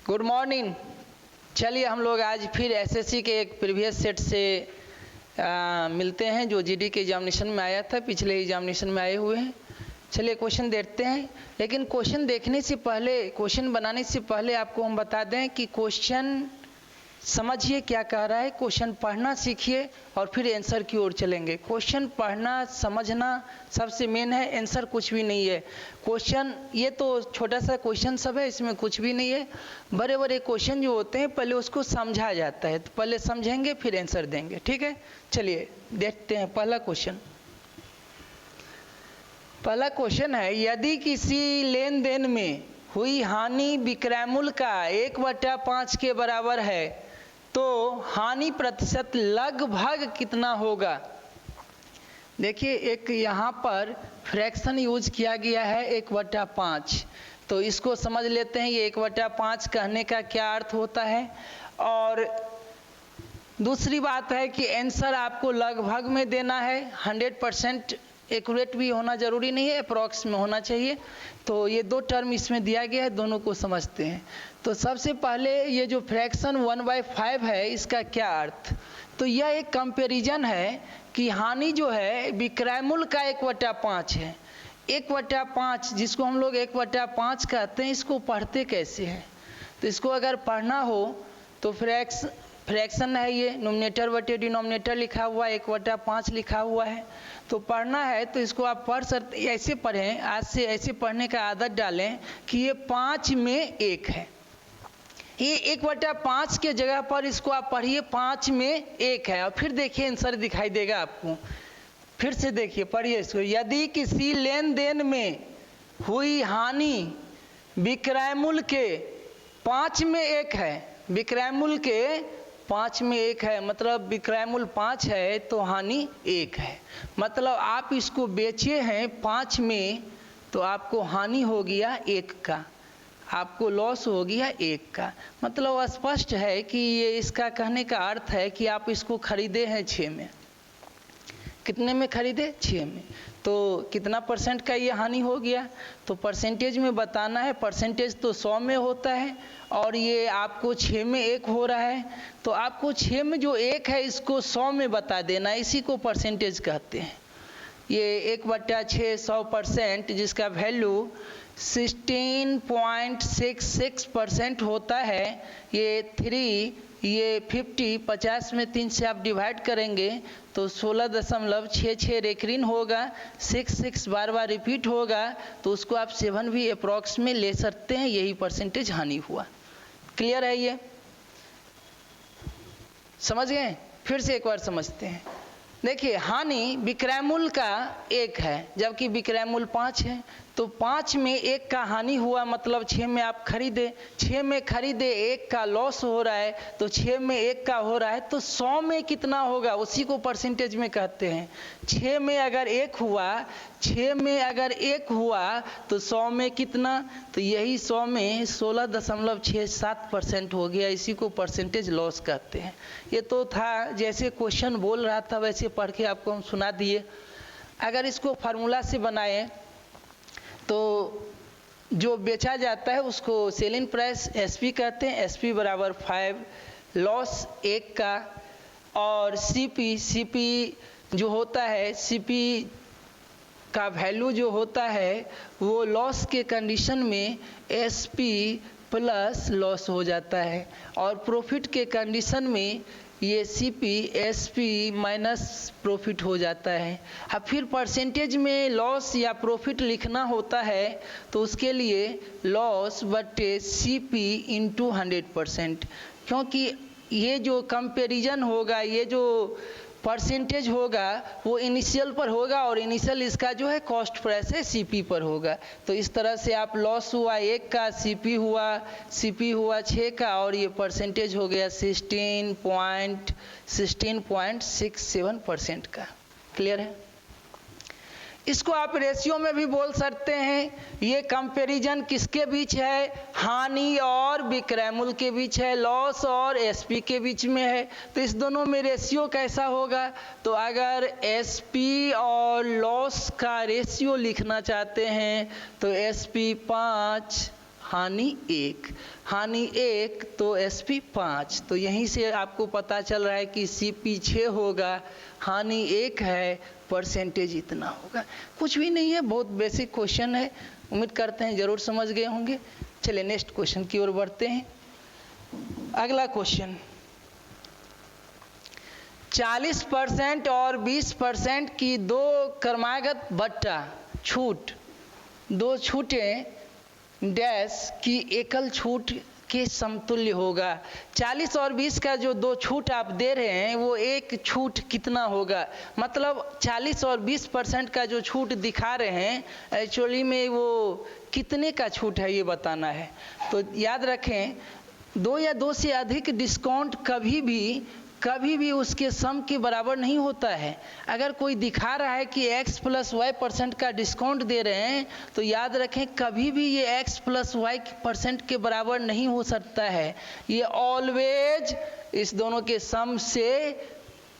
Good morning. चलिए हम लोग आज फिर एसएससी के एक प्रीवियस सेट से मिलते हैं जो जीडी के एग्जामिनेशन में आया था, पिछले एग्जामिनेशन में आए हुए हैं। चलिए क्वेश्चन देखते हैं, लेकिन क्वेश्चन देखने से पहले, क्वेश्चन बनाने से पहले आपको हम बता दें कि क्वेश्चन समझिए क्या कह रहा है, क्वेश्चन पढ़ना सीखिए और फिर आंसर की ओर चलेंगे। क्वेश्चन पढ़ना समझना सबसे मेन है, आंसर कुछ भी नहीं है। क्वेश्चन ये तो छोटा सा क्वेश्चन सब है, इसमें कुछ भी नहीं है। बड़े बड़े क्वेश्चन जो होते हैं पहले उसको समझा जाता है, तो पहले समझेंगे फिर आंसर देंगे, ठीक है। चलिए देखते हैं पहला क्वेश्चन। पहला क्वेश्चन है, यदि किसी लेन देन में हुई हानि विक्रय मूल्य का 1/5 के बराबर है तो हानि प्रतिशत लगभग कितना होगा। देखिए एक यहाँ पर फ्रैक्शन यूज किया गया है 1/5, तो इसको समझ लेते हैं ये 1/5 कहने का क्या अर्थ होता है। और दूसरी बात है कि आंसर आपको लगभग में देना है, 100% एक्यूरेट भी होना जरूरी नहीं है, अप्रॉक्स में होना चाहिए। तो ये दो टर्म इसमें दिया गया है, दोनों को समझते हैं। तो सबसे पहले ये जो फ्रैक्शन 1/5 है इसका क्या अर्थ, तो यह एक कंपैरिजन है कि हानि जो है विक्रय मूल्य का 1/5 है। 1/5 जिसको हम लोग 1/5 कहते हैं, इसको पढ़ते कैसे हैं। तो इसको अगर पढ़ना हो तो फ्रैक्शन है, ये नोमिनेटर बटे डिनोमिनेटर लिखा हुआ है, 1/5 लिखा हुआ है। तो पढ़ना है तो इसको आप पढ़ सकते, ऐसे पढ़ें, आज से ऐसे पढ़ने का आदत डालें कि ये 5 में 1 है। ये 1/5 के जगह पर इसको आप पढ़िए 5 में 1 है, और फिर देखिए आंसर दिखाई देगा आपको। फिर से देखिए, पढ़िए इसको। यदि किसी लेन देन में हुई हानि विक्रय मूल्य के 5 में 1 है, विक्रय मूल्य के 5 में 1 है, मतलब विक्रय मूल्य 5 है तो हानि 1 है। मतलब आप इसको बेचे हैं 5 में तो आपको हानि हो गया 1 का, आपको लॉस हो गया 1 का। मतलब स्पष्ट है कि ये इसका कहने का अर्थ है कि आप इसको खरीदे हैं 6 में। कितने में खरीदे? 6 में। तो कितना परसेंट का ये हानि हो गया, तो परसेंटेज में बताना है। परसेंटेज तो 100 में होता है और ये आपको 6 में 1 हो रहा है, तो आपको 6 में जो 1 है इसको 100 में बता देना, इसी को परसेंटेज कहते हैं। ये 1/6 100%, जिसका वैल्यू 16.66% होता है। ये 3, ये 50, 50 में 3 से आप डिवाइड करेंगे तो 16.66 रेकरिन होगा। 66 बार बार रिपीट होगा तो उसको आप 7 भी अप्रॉक्स में ले सकते हैं, यही परसेंटेज हानि हुआ। क्लियर है ये? समझ गए? फिर से एक बार समझते हैं। देखिए हानि विक्रय मूल्य का 1 है जबकि विक्रय मूल्य 5 है, तो 5 में 1 का हानि हुआ, मतलब 6 में आप खरीदे, 6 में खरीदे, 1 का लॉस हो रहा है, तो 6 में 1 का हो रहा है तो 100 में कितना होगा, उसी को परसेंटेज में कहते हैं। 6 में अगर 1 हुआ, 6 में अगर 1 हुआ तो 100 में कितना, तो यही 100 में 16.67% हो गया, इसी को परसेंटेज लॉस कहते हैं। ये तो था जैसे क्वेश्चन बोल रहा था वैसे पढ़ के आपको हम सुना दिए। अगर इसको फार्मूला से बनाएं तो जो बेचा जाता है उसको सेलिंग प्राइस एसपी कहते हैं, एसपी बराबर 5, लॉस 1 का, और सीपी जो होता है, सीपी का वैल्यू जो होता है वो लॉस के कंडीशन में एसपी प्लस लॉस हो जाता है, और प्रॉफिट के कंडीशन में ये सीपी एसपी माइनस प्रॉफिट हो जाता है। अब फिर परसेंटेज में लॉस या प्रॉफिट लिखना होता है तो उसके लिए लॉस बटे सीपी इंटू 100%, क्योंकि ये जो कंपैरिजन होगा, ये जो परसेंटेज होगा वो इनिशियल पर होगा और इनिशियल इसका जो है कॉस्ट प्राइस है सीपी पर होगा। तो इस तरह से आप लॉस हुआ 1 का, सीपी हुआ 6 का, और ये परसेंटेज हो गया 16.67% का। क्लियर है? इसको आप रेशियो में भी बोल सकते हैं। ये कंपैरिजन किसके बीच है? हानि और विक्रय मूल्य के बीच है, लॉस और एसपी के बीच में है। तो इस दोनों में रेशियो कैसा होगा, तो अगर एसपी और लॉस का रेशियो लिखना चाहते हैं तो एसपी 5 हानि 1, हानि 1 तो SP 5। तो यहीं से आपको पता चल रहा है कि CP 6 होगा, हानि 1 है, परसेंटेज इतना होगा। कुछ भी नहीं है, बहुत बेसिक क्वेश्चन है, उम्मीद करते हैं ज़रूर समझ गए होंगे। चलिए नेक्स्ट क्वेश्चन की ओर बढ़ते हैं। अगला क्वेश्चन, 40% और 20% की दो क्रमागत बट्टा छूट, दो छूटें डैश की एकल छूट के समतुल्य होगा। 40 और 20 का जो दो छूट आप दे रहे हैं वो एक छूट कितना होगा? मतलब 40 और 20% का जो छूट दिखा रहे हैं एक्चुअली में वो कितने का छूट है ये बताना है। तो याद रखें, दो या दो से अधिक डिस्काउंट कभी भी उसके सम के बराबर नहीं होता है। अगर कोई दिखा रहा है कि x + y% का डिस्काउंट दे रहे हैं तो याद रखें कभी भी ये x + y% के बराबर नहीं हो सकता है। ये ऑलवेज इस दोनों के सम से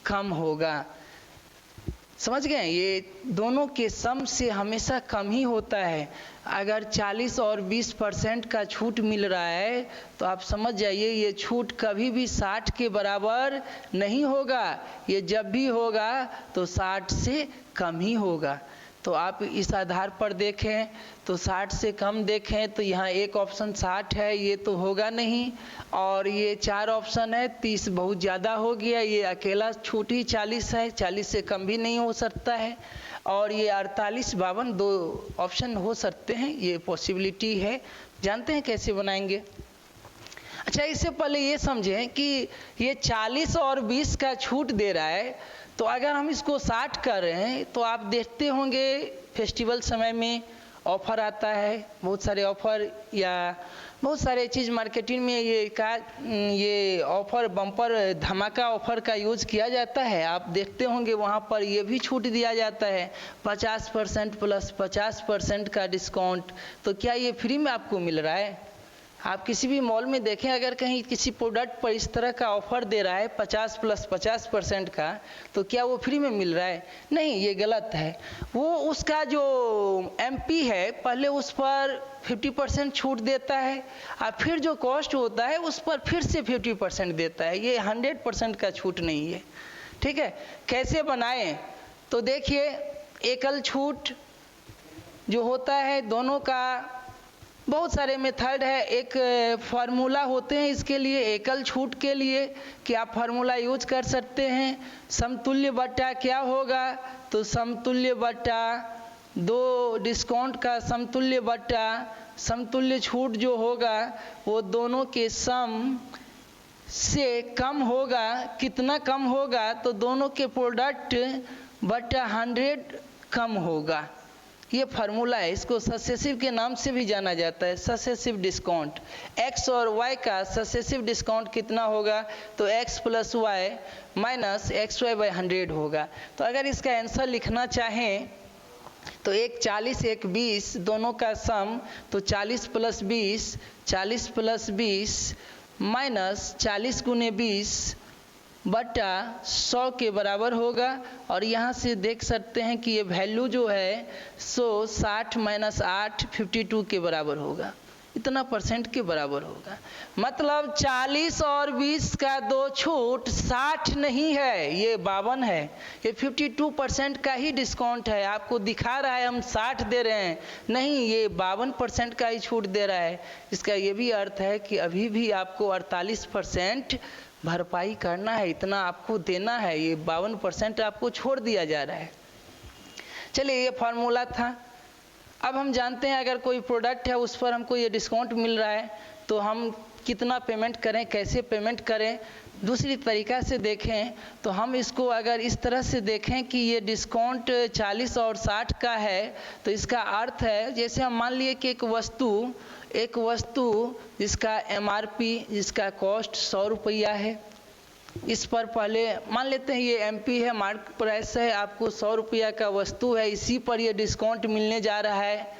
कम होगा। समझ गए? ये दोनों के सम से हमेशा कम ही होता है। अगर 40 और 20% का छूट मिल रहा है तो आप समझ जाइए ये छूट कभी भी 60 के बराबर नहीं होगा। ये जब भी होगा तो 60 से कम ही होगा। तो आप इस आधार पर देखें तो 60 से कम देखें तो यहाँ एक ऑप्शन 60 है, ये तो होगा नहीं। और ये 4 ऑप्शन है, 30 बहुत ज़्यादा हो गया। ये अकेला छूट ही 40 है, 40 से कम भी नहीं हो सकता है। और ये 48, 52 दो ऑप्शन हो सकते हैं, ये पॉसिबिलिटी है। जानते हैं कैसे बनाएंगे? अच्छा, इससे पहले ये समझें कि ये 40 और 20 का छूट दे रहा है, तो अगर हम इसको 60 कर रहे हैं तो आप देखते होंगे फेस्टिवल समय में ऑफ़र आता है, बहुत सारे ऑफ़र या बहुत सारे चीज़ मार्केटिंग में ये ऑफ़र बम्पर धमाका ऑफ़र का यूज़ किया जाता है। आप देखते होंगे वहाँ पर ये भी छूट दिया जाता है 50% + 50% का डिस्काउंट। तो क्या ये फ्री में आपको मिल रहा है? आप किसी भी मॉल में देखें, अगर कहीं किसी प्रोडक्ट पर इस तरह का ऑफ़र दे रहा है 50 + 50% का, तो क्या वो फ्री में मिल रहा है? नहीं, ये गलत है। वो उसका जो MP है पहले उस पर 50% छूट देता है और फिर जो कॉस्ट होता है उस पर फिर से 50% देता है। ये 100% का छूट नहीं है। ठीक है, कैसे बनाएं? तो देखिए, एकल छूट जो होता है दोनों का बहुत सारे मेथड है। एक फार्मूला होते हैं इसके लिए, एकल छूट के लिए कि आप फार्मूला यूज कर सकते हैं। समतुल्य बट्टा क्या होगा? तो समतुल्य बट्टा दो डिस्काउंट का समतुल्य बट्टा समतुल्य छूट जो होगा वो दोनों के सम से कम होगा। कितना कम होगा? तो दोनों के प्रोडक्ट बट्टा 100 कम होगा। ये फार्मूला है, इसको सक्सेसिव के नाम से भी जाना जाता है, सक्सेसिव डिस्काउंट। x और y का सक्सेसिव डिस्काउंट कितना होगा? तो x + y - xy/100 होगा। तो अगर इसका आंसर लिखना चाहें तो एक 40 एक 20 दोनों का सम, तो 40 + 20 40 + 20 - 40 × 20 बट्टा 100 के बराबर होगा। और यहाँ से देख सकते हैं कि ये वैल्यू जो है सो 60 - 8 52 के बराबर होगा। इतना % के बराबर होगा। मतलब 40 और 20 का दो छूट 60 नहीं है, ये 52 है। ये 52% का ही डिस्काउंट है। आपको दिखा रहा है हम 60 दे रहे हैं, नहीं, ये 52% का ही छूट दे रहा है। इसका ये भी अर्थ है कि अभी भी आपको 48% भरपाई करना है, इतना आपको देना है। ये 52% आपको छोड़ दिया जा रहा है। चलिए, ये फार्मूला था। अब हम जानते हैं अगर कोई प्रोडक्ट है उस पर हमको ये डिस्काउंट मिल रहा है तो हम कितना पेमेंट करें, कैसे पेमेंट करें। दूसरी तरीका से देखें तो हम इसको अगर इस तरह से देखें कि ये डिस्काउंट 40 और 60 का है, तो इसका अर्थ है जैसे हम मान लिए कि एक वस्तु जिसका MRP जिसका कॉस्ट 100 रुपया है, इस पर पहले मान लेते हैं ये MP है, मार्केट प्राइस है, आपको 100 रुपया का वस्तु है, इसी पर ये डिस्काउंट मिलने जा रहा है।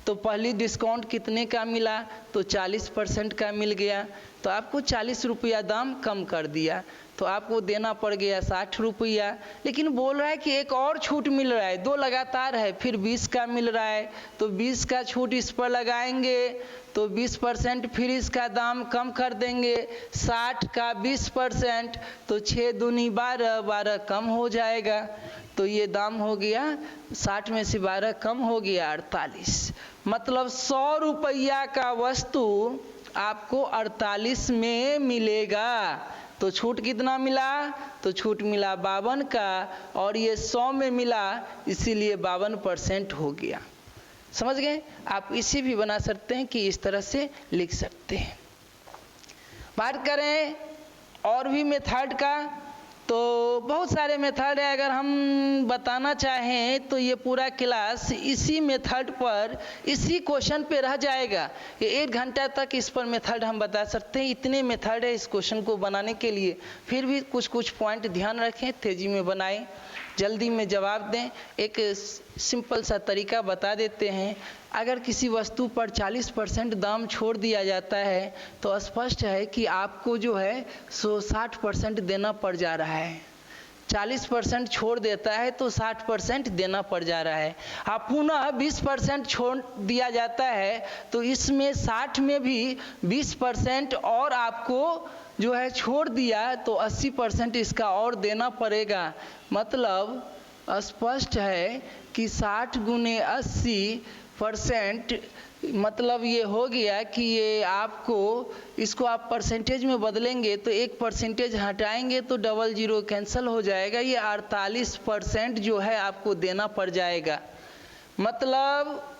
तो पहली डिस्काउंट कितने का मिला, तो 40% का मिल गया, तो आपको 40 रुपया दाम कम कर दिया, तो आपको देना पड़ गया 60 रुपया। लेकिन बोल रहा है कि एक और छूट मिल रहा है, 2 लगातार है, फिर 20 का मिल रहा है, तो 20 का छूट इस पर लगाएंगे तो 20%, फिर इसका दाम कम कर देंगे 60 का 20%, तो 6 दूनी 12, 12 कम हो जाएगा, तो ये दाम हो गया 60 में से 12 कम हो गया 48। मतलब 100 रुपया का वस्तु आपको 48 में मिलेगा। तो छूट कितना मिला, तो छूट मिला 52 का, और ये 100 में मिला, इसीलिए 52% हो गया। समझ गए? आप इसे भी बना सकते हैं कि इस तरह से लिख सकते हैं। बात करें और भी मेथड का, तो बहुत सारे मेथड है। अगर हम बताना चाहें तो ये पूरा क्लास इसी मेथड पर, इसी क्वेश्चन पे रह जाएगा। ये 1 घंटा तक इस पर मेथड हम बता सकते हैं। इतने मेथड है इस क्वेश्चन को बनाने के लिए। फिर भी कुछ कुछ पॉइंट ध्यान रखें, तेजी में बनाएं, जल्दी में जवाब दें। एक सिंपल सा तरीका बता देते हैं। अगर किसी वस्तु पर 40% दाम छोड़ दिया जाता है तो स्पष्ट है कि आपको जो है सो 60% देना पड़ जा रहा है। 40% छोड़ देता है तो 60% देना पड़ जा रहा है। आप पुनः 20% छोड़ दिया जाता है तो इसमें 60 में भी 20% और आपको जो है छोड़ दिया तो 80% इसका और देना पड़ेगा। मतलब स्पष्ट है कि 60 गुने 80%, मतलब ये हो गया कि ये आपको, इसको आप परसेंटेज में बदलेंगे तो 1% हटाएंगे तो 00 कैंसिल हो जाएगा। ये 48% जो है आपको देना पड़ जाएगा। मतलब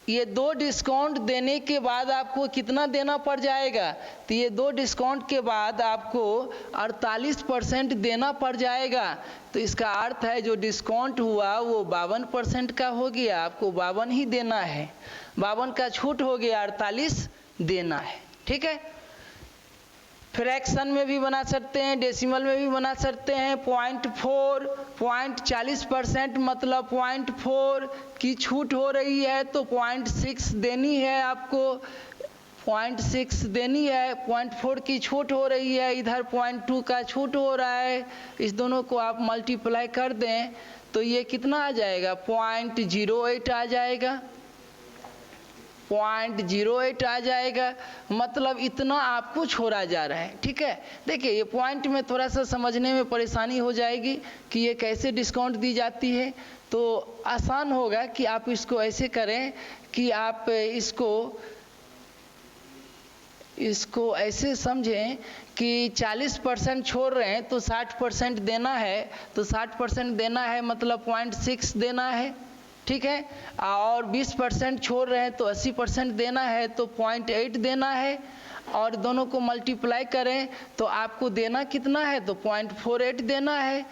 ये 2 डिस्काउंट देने के बाद आपको कितना देना पड़ जाएगा, तो ये 2 डिस्काउंट के बाद आपको 48% देना पड़ जाएगा। तो इसका अर्थ है जो डिस्काउंट हुआ वो 52% का हो गया, आपको 52 ही देना है। 52 का छूट हो गया, 48 देना है। ठीक है? फ्रैक्शन में भी बना सकते हैं, डेसिमल में भी बना सकते हैं। 0.40% मतलब 0.4 की छूट हो रही है तो 0.6 देनी है आपको, 0.6 देनी है। 0.4 की छूट हो रही है, इधर 0.2 का छूट हो रहा है। इस दोनों को आप मल्टीप्लाई कर दें तो ये कितना आ जाएगा, 0.08 आ जाएगा, 0.08 आ जाएगा। मतलब इतना आपको छोड़ा जा रहा है। ठीक है? देखिए ये पॉइंट में थोड़ा सा समझने में परेशानी हो जाएगी कि ये कैसे डिस्काउंट दी जाती है। तो आसान होगा कि आप इसको ऐसे करें कि आप इसको ऐसे समझें कि 40% छोड़ रहे हैं तो 60% देना है, तो 60% देना है मतलब 0.6 देना है। ठीक है? और 20% छोड़ रहे हैं तो 80% देना है तो 0.8 देना है, और दोनों को मल्टीप्लाई करें तो आपको देना कितना है, तो 0.48 देना है।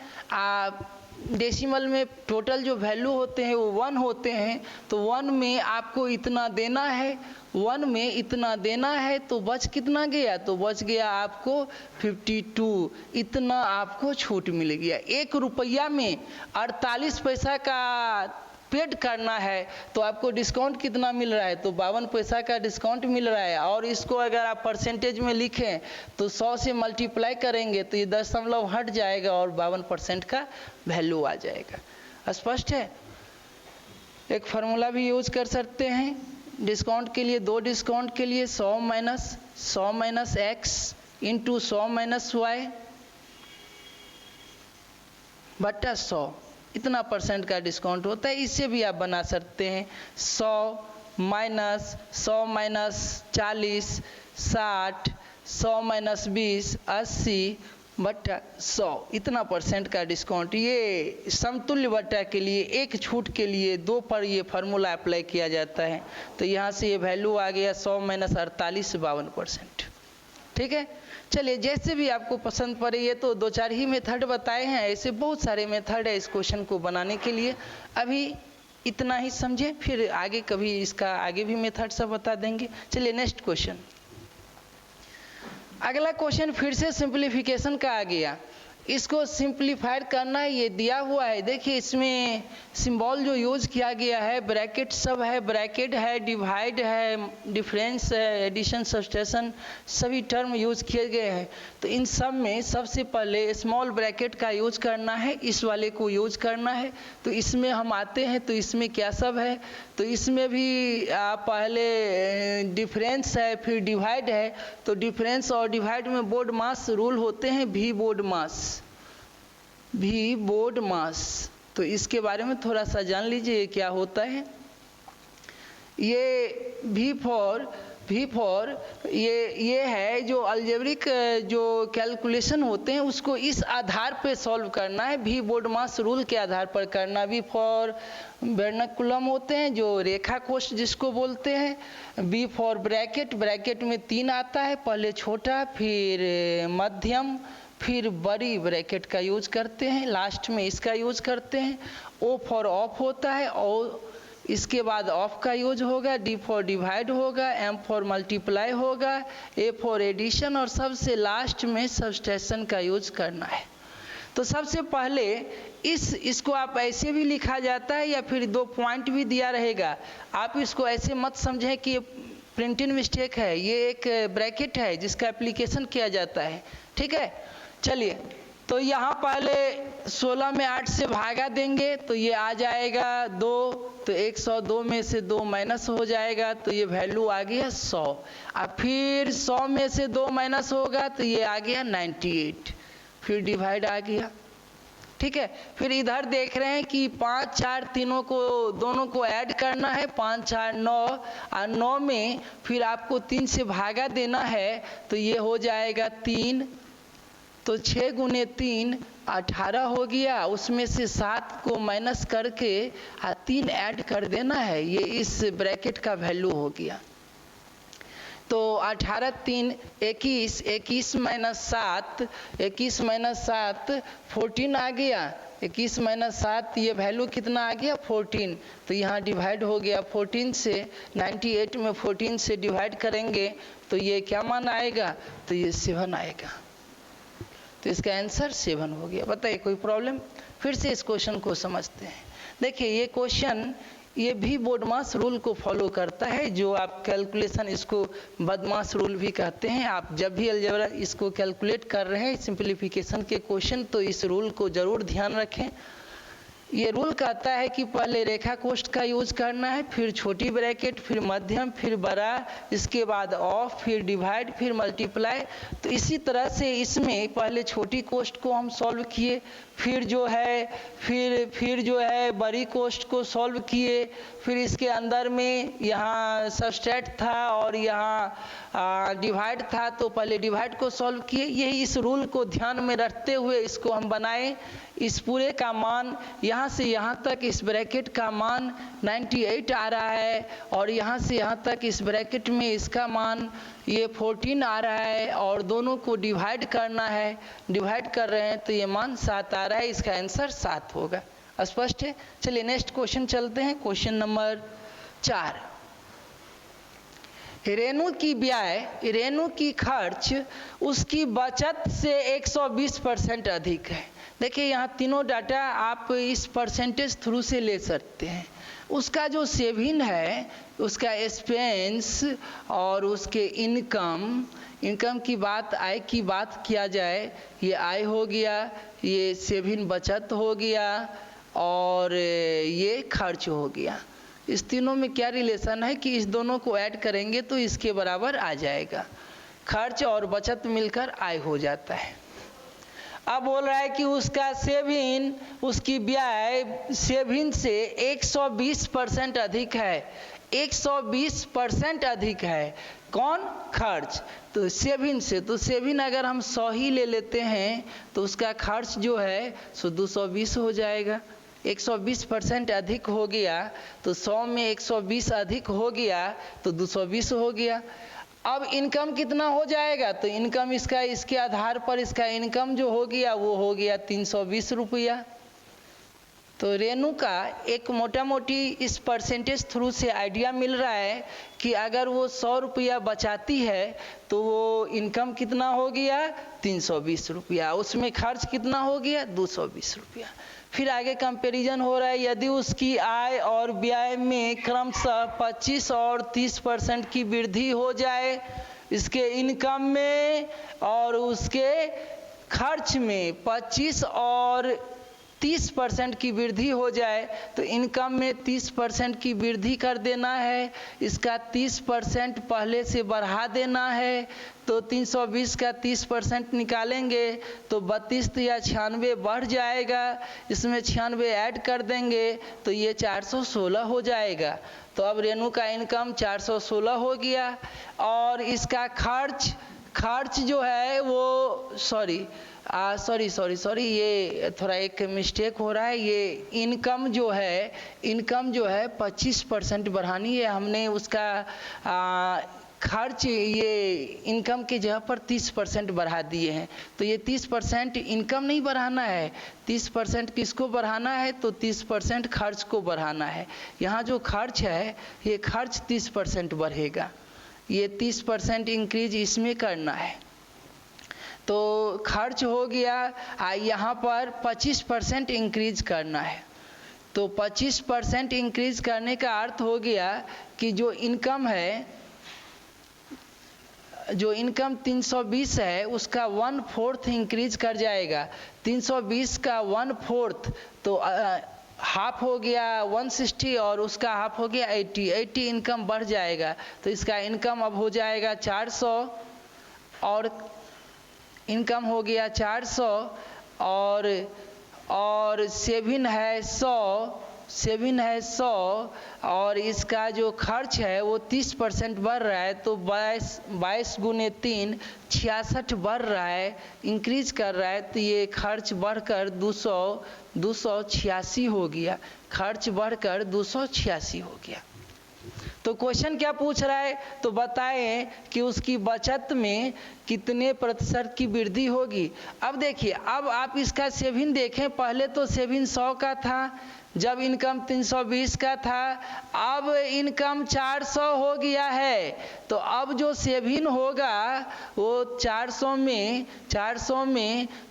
डेसिमल में टोटल जो वैल्यू होते हैं वो 1 होते हैं, तो 1 में आपको इतना देना है, 1 में इतना देना है, तो बच कितना गया, तो बच गया आपको 52। इतना आपको छूट मिल गया। 1 रुपया में 48 पैसा का पेड करना है तो आपको डिस्काउंट कितना मिल रहा है, तो 52 पैसा का डिस्काउंट मिल रहा है। और इसको अगर आप परसेंटेज में लिखें तो 100 से मल्टीप्लाई करेंगे तो ये दशमलव हट जाएगा और 52% का वैल्यू आ जाएगा। स्पष्ट है? एक फार्मूला भी यूज कर सकते हैं डिस्काउंट के लिए। 2 डिस्काउंट के लिए 100 minus x into 100 minus y बटा 100, इतना % का डिस्काउंट होता है। इससे भी आप बना सकते हैं 100 माइनस 40 60, 100 माइनस 20 80 बटा 100, इतना % का डिस्काउंट। ये समतुल्य बटा के लिए, एक छूट के लिए 2 पर ये फार्मूला अप्लाई किया जाता है। तो यहाँ से ये वैल्यू आ गया 100 माइनस 48 52%। ठीक है? चलिए जैसे भी आपको पसंद पड़े, ये तो 2-4 ही मेथड बताए हैं, ऐसे बहुत सारे मेथड है इस क्वेश्चन को बनाने के लिए। अभी इतना ही समझे, फिर आगे कभी इसका आगे भी मेथड सब बता देंगे। चलिए नेक्स्ट क्वेश्चन। अगला क्वेश्चन फिर से सिंप्लीफिकेशन का आ गया। इसको सिंप्लीफाइड करना है, ये दिया हुआ है। देखिए इसमें सिंबल जो यूज किया गया है, ब्रैकेट सब है, ब्रैकेट है, डिवाइड है, डिफरेंस है, एडिशन, सब्सट्रैक्शन, सभी टर्म यूज किए गए हैं। तो इन सब में सबसे पहले स्मॉल ब्रैकेट का यूज करना है, इस वाले को यूज करना है। तो इसमें हम आते हैं, तो इसमें क्या सब है, तो इसमें भी पहले डिफरेंस है, फिर डिवाइड है। तो डिफरेंस और डिवाइड में बोर्ड मास रूल होते हैं, भी बोर्ड मास। तो इसके बारे में थोड़ा सा जान लीजिए क्या होता है। ये भी फॉर ये है जो अलजेब्रिक जो कैलकुलेशन होते हैं उसको इस आधार पे सॉल्व करना है, भी बोर्ड मास रूल के आधार पर करना। भी फॉर वर्नाकुलम होते हैं जो रेखा कोष्ठ जिसको बोलते हैं। बी फॉर ब्रैकेट में 3 आता है, पहले छोटा, फिर मध्यम, फिर बड़ी ब्रैकेट का यूज करते हैं, लास्ट में इसका यूज करते हैं। ओ फॉर ऑफ होता है और इसके बाद ऑफ का यूज होगा। डी फॉर डिवाइड होगा, एम फॉर मल्टीप्लाई होगा, ए फॉर एडिशन, और सबसे लास्ट में सब्सट्रैक्शन का यूज करना है। तो सबसे पहले इसको आप ऐसे भी लिखा जाता है या फिर 2 पॉइंट भी दिया रहेगा। आप इसको ऐसे मत समझें कि ये प्रिंटिंग मिस्टेक है, ये एक ब्रैकेट है जिसका एप्लीकेशन किया जाता है। ठीक है, चलिए तो यहाँ पहले 16 में 8 से भागा देंगे तो ये आ जाएगा 2, तो 102 में से 2 माइनस हो जाएगा तो ये वैल्यू आ गया 100। अब फिर 100 में से 2 माइनस होगा तो ये आ गया 98, फिर डिवाइड आ गया। ठीक है, फिर इधर देख रहे हैं कि 5 4 तीनों को दोनों को ऐड करना है, 5 4 9, और 9 में फिर आपको 3 से भागा देना है तो ये हो जाएगा 3, तो 6 गुने 3 18 हो गया। उसमें से 7 को माइनस करके 3 ऐड कर देना है, ये इस ब्रैकेट का वैल्यू हो गया। तो 18 3 21, 21 माइनस 7, 21 माइनस 7 14 आ गया। 21 माइनस 7 ये वैल्यू कितना आ गया 14, तो यहाँ डिवाइड हो गया 14 से। 98 में 14 से डिवाइड करेंगे तो ये क्या मान आएगा, तो ये 7 आएगा। तो इसका आंसर 7 हो गया। बताइए कोई प्रॉब्लम? फिर से इस क्वेश्चन को समझते हैं। देखिए ये क्वेश्चन ये भी बोडमास रूल को फॉलो करता है, जो आप कैलकुलेशन इसको बदमाश रूल भी कहते हैं। आप जब भी अलजेब्रा इसको कैलकुलेट कर रहे हैं सिंप्लीफिकेशन के क्वेश्चन, तो इस रूल को ज़रूर ध्यान रखें। ये रूल कहता है कि पहले रेखा कोष्ठ का यूज करना है, फिर छोटी ब्रैकेट, फिर मध्यम, फिर बड़ा, इसके बाद ऑफ, फिर डिवाइड, फिर मल्टीप्लाई। तो इसी तरह से इसमें पहले छोटी कोष्ठ को हम सॉल्व किए, फिर जो है बड़ी कोष्ठ को सॉल्व किए, फिर इसके अंदर में यहाँ सब्सट्रैक्ट था और यहाँ डिवाइड था, तो पहले डिवाइड को सॉल्व किए। यही इस रूल को ध्यान में रखते हुए इसको हम बनाए। इस पूरे का मान यहाँ से यहाँ तक इस ब्रैकेट का मान 98 आ रहा है, और यहाँ से यहाँ तक इस ब्रैकेट में इसका मान ये 14 आ रहा है, और दोनों को डिवाइड करना है। डिवाइड कर रहे हैं तो ये मान 7 आ रहा है। इसका आंसर 7 होगा। स्पष्ट है? चलिए नेक्स्ट क्वेश्चन चलते हैं। Question number 4। रेणु की खर्च उसकी बचत से 120% अधिक है। देखिए यहाँ तीनों डाटा आप इस परसेंटेज थ्रू से ले सकते हैं। उसका जो सेविंग है, उसका एक्सपेंस और उसके इनकम की बात, आय की बात किया जाए, ये आय हो गया, ये सेविंग बचत हो गया, और ये खर्च हो गया। इस तीनों में क्या रिलेशन है कि इस दोनों को ऐड करेंगे तो इसके बराबर आ जाएगा। खर्च और बचत मिलकर आय हो जाता है। अब बोल रहा है कि उसका सेविंग, उसकी ब्याज सेविंग से 120% अधिक है। 120% अधिक है। कौन? खर्च। तो सेविंग से, तो सेविंग अगर हम 100 ही ले लेते हैं तो उसका खर्च जो है सो 220 हो जाएगा। 120% अधिक हो गया तो 100 में 120 अधिक हो गया तो 220 हो गया। अब इनकम कितना हो जाएगा, तो इनकम इसके आधार पर इसका इनकम जो हो गया वो हो गया 320 रुपया। तो रेनू का एक मोटा मोटी इस परसेंटेज थ्रू से आइडिया मिल रहा है कि अगर वो 100 रुपया बचाती है तो वो इनकम कितना हो गया 320 रुपया, उसमें खर्च कितना हो गया 220 रुपया। फिर आगे कंपैरिजन हो रहा है, यदि उसकी आय और व्यय में क्रमशः 25 और 30% की वृद्धि हो जाए, इसके इनकम में और उसके खर्च में 25 और 30% की वृद्धि हो जाए तो इनकम में 30% की वृद्धि कर देना है, इसका 30% पहले से बढ़ा देना है। तो 320 का 30% निकालेंगे तो 32 या 96 बढ़ जाएगा, इसमें 96 ऐड कर देंगे तो ये 416 हो जाएगा। तो अब रेनू का इनकम 416 हो गया और इसका खर्च जो है वो सॉरी ये थोड़ा एक मिस्टेक हो रहा है। ये इनकम जो है 25% बढ़ानी है, हमने उसका खर्च ये इनकम की जगह पर 30% बढ़ा दिए हैं। तो ये 30% इनकम नहीं बढ़ाना है, 30% किसको बढ़ाना है तो 30% खर्च को बढ़ाना है। यहाँ जो खर्च है ये खर्च 30% बढ़ेगा, ये 30% इंक्रीज इसमें करना है। तो खर्च हो गया, यहाँ पर 25% इंक्रीज करना है। तो 25% इंक्रीज करने का अर्थ हो गया कि जो इनकम 320 है उसका 1/4 इंक्रीज कर जाएगा। 320 का 1/4 तो हाफ हो गया 160 और उसका हाफ हो गया 80 इनकम बढ़ जाएगा। तो इसका इनकम अब हो जाएगा 400 और इनकम हो गया 400 और सेविंग है 100 और इसका जो खर्च है वो 30% बढ़ रहा है। तो 22 गुने 3 66 बढ़ रहा है, इंक्रीज कर रहा है। तो ये खर्च बढ़कर 286 हो गया, खर्च बढ़कर 286 हो गया। तो क्वेश्चन क्या पूछ रहा है तो बताएं कि उसकी बचत में कितने प्रतिशत की वृद्धि होगी। अब देखिए, अब आप इसका सेविंग देखें, पहले तो सेविंग 100 का था जब इनकम 320 का था, अब इनकम 400 हो गया है। तो अब जो सेविंग होगा वो 400 में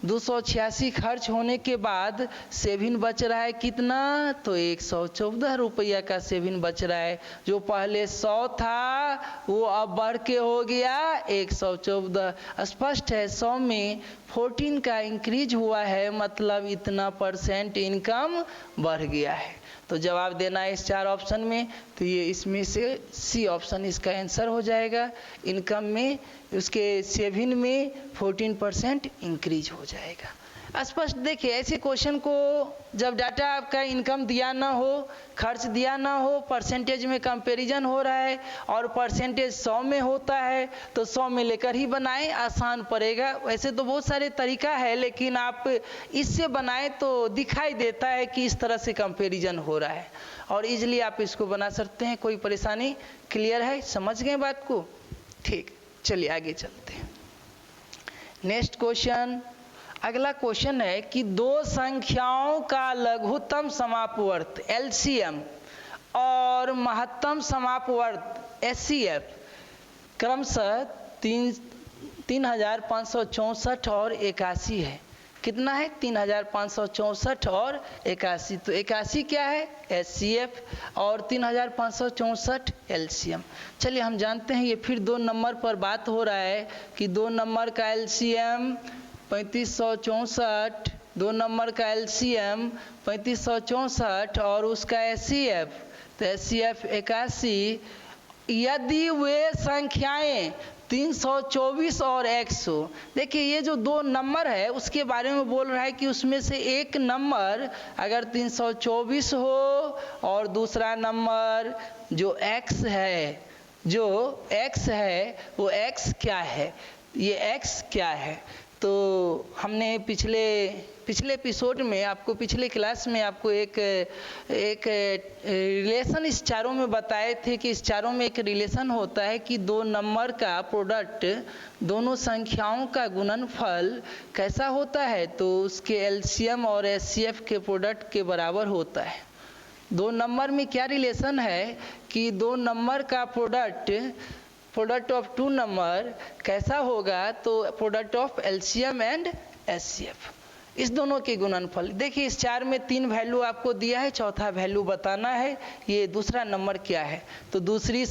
286 खर्च होने के बाद सेविंग बच रहा है कितना तो 114 रुपया का सेविंग बच रहा है। जो पहले 100 था वो अब बढ़ के हो गया 114। स्पष्ट है 100 में 14 का इंक्रीज हुआ है, मतलब इतना % इनकम बढ़ गया है। तो जवाब देना है इस 4 ऑप्शन में, तो ये इसमें से सी ऑप्शन इसका आंसर हो जाएगा। इनकम में उसके सेविंग में 14% इंक्रीज हो जाएगा। स्पष्ट देखिए, ऐसे क्वेश्चन को जब डाटा आपका इनकम दिया ना हो, खर्च दिया ना हो, परसेंटेज में कंपैरिजन हो रहा है और परसेंटेज 100 में होता है तो 100 में लेकर ही बनाएं, आसान पड़ेगा। वैसे तो बहुत सारे तरीका है लेकिन आप इससे बनाएं तो दिखाई देता है कि इस तरह से कंपैरिजन हो रहा है और इजीली आप इसको बना सकते हैं। कोई परेशानी? क्लियर है? समझ गए बात को? ठीक, चलिए आगे चलते हैं। नेक्स्ट क्वेश्चन, अगला क्वेश्चन है कि दो संख्याओं का लघुत्तम समापवर्त LCM और महत्तम समापवर्त SCF क्रमशः 3564 और 81 है। कितना है? 3564 और 81। तो 81 क्या है? SCF और 3564 LCM। चलिए हम जानते हैं, ये फिर 2 नंबर पर बात हो रहा है कि 2 नंबर का LCM 3564, 2 नंबर का LCM 3564 और उसका SCF तो SCF 81। यदि वे संख्याएं 324 और 100, देखिए ये जो 2 नंबर है उसके बारे में बोल रहा है कि उसमें से एक नंबर अगर 324 हो और दूसरा नंबर जो x है वो x क्या है, ये x क्या है? तो हमने पिछले एपिसोड में आपको, पिछले क्लास में आपको एक रिलेशन इस चारों में बताए थे कि इस चारों में एक रिलेशन होता है कि दो नंबर का प्रोडक्ट, दोनों संख्याओं का गुणनफल कैसा होता है, तो उसके एलसीएम और एचसीएफ के प्रोडक्ट के बराबर होता है। दो नंबर में क्या रिलेशन है कि दो नंबर का प्रोडक्ट ऑफ टू नंबर कैसा होगा, तो product of LCM and HCF, इस दोनों के गुणनफल। देखिए इस चार में 3 वैल्यू आपको दिया है, चौथा वैल्यू बताना है ये दूसरा नंबर क्या है। तो दूसरी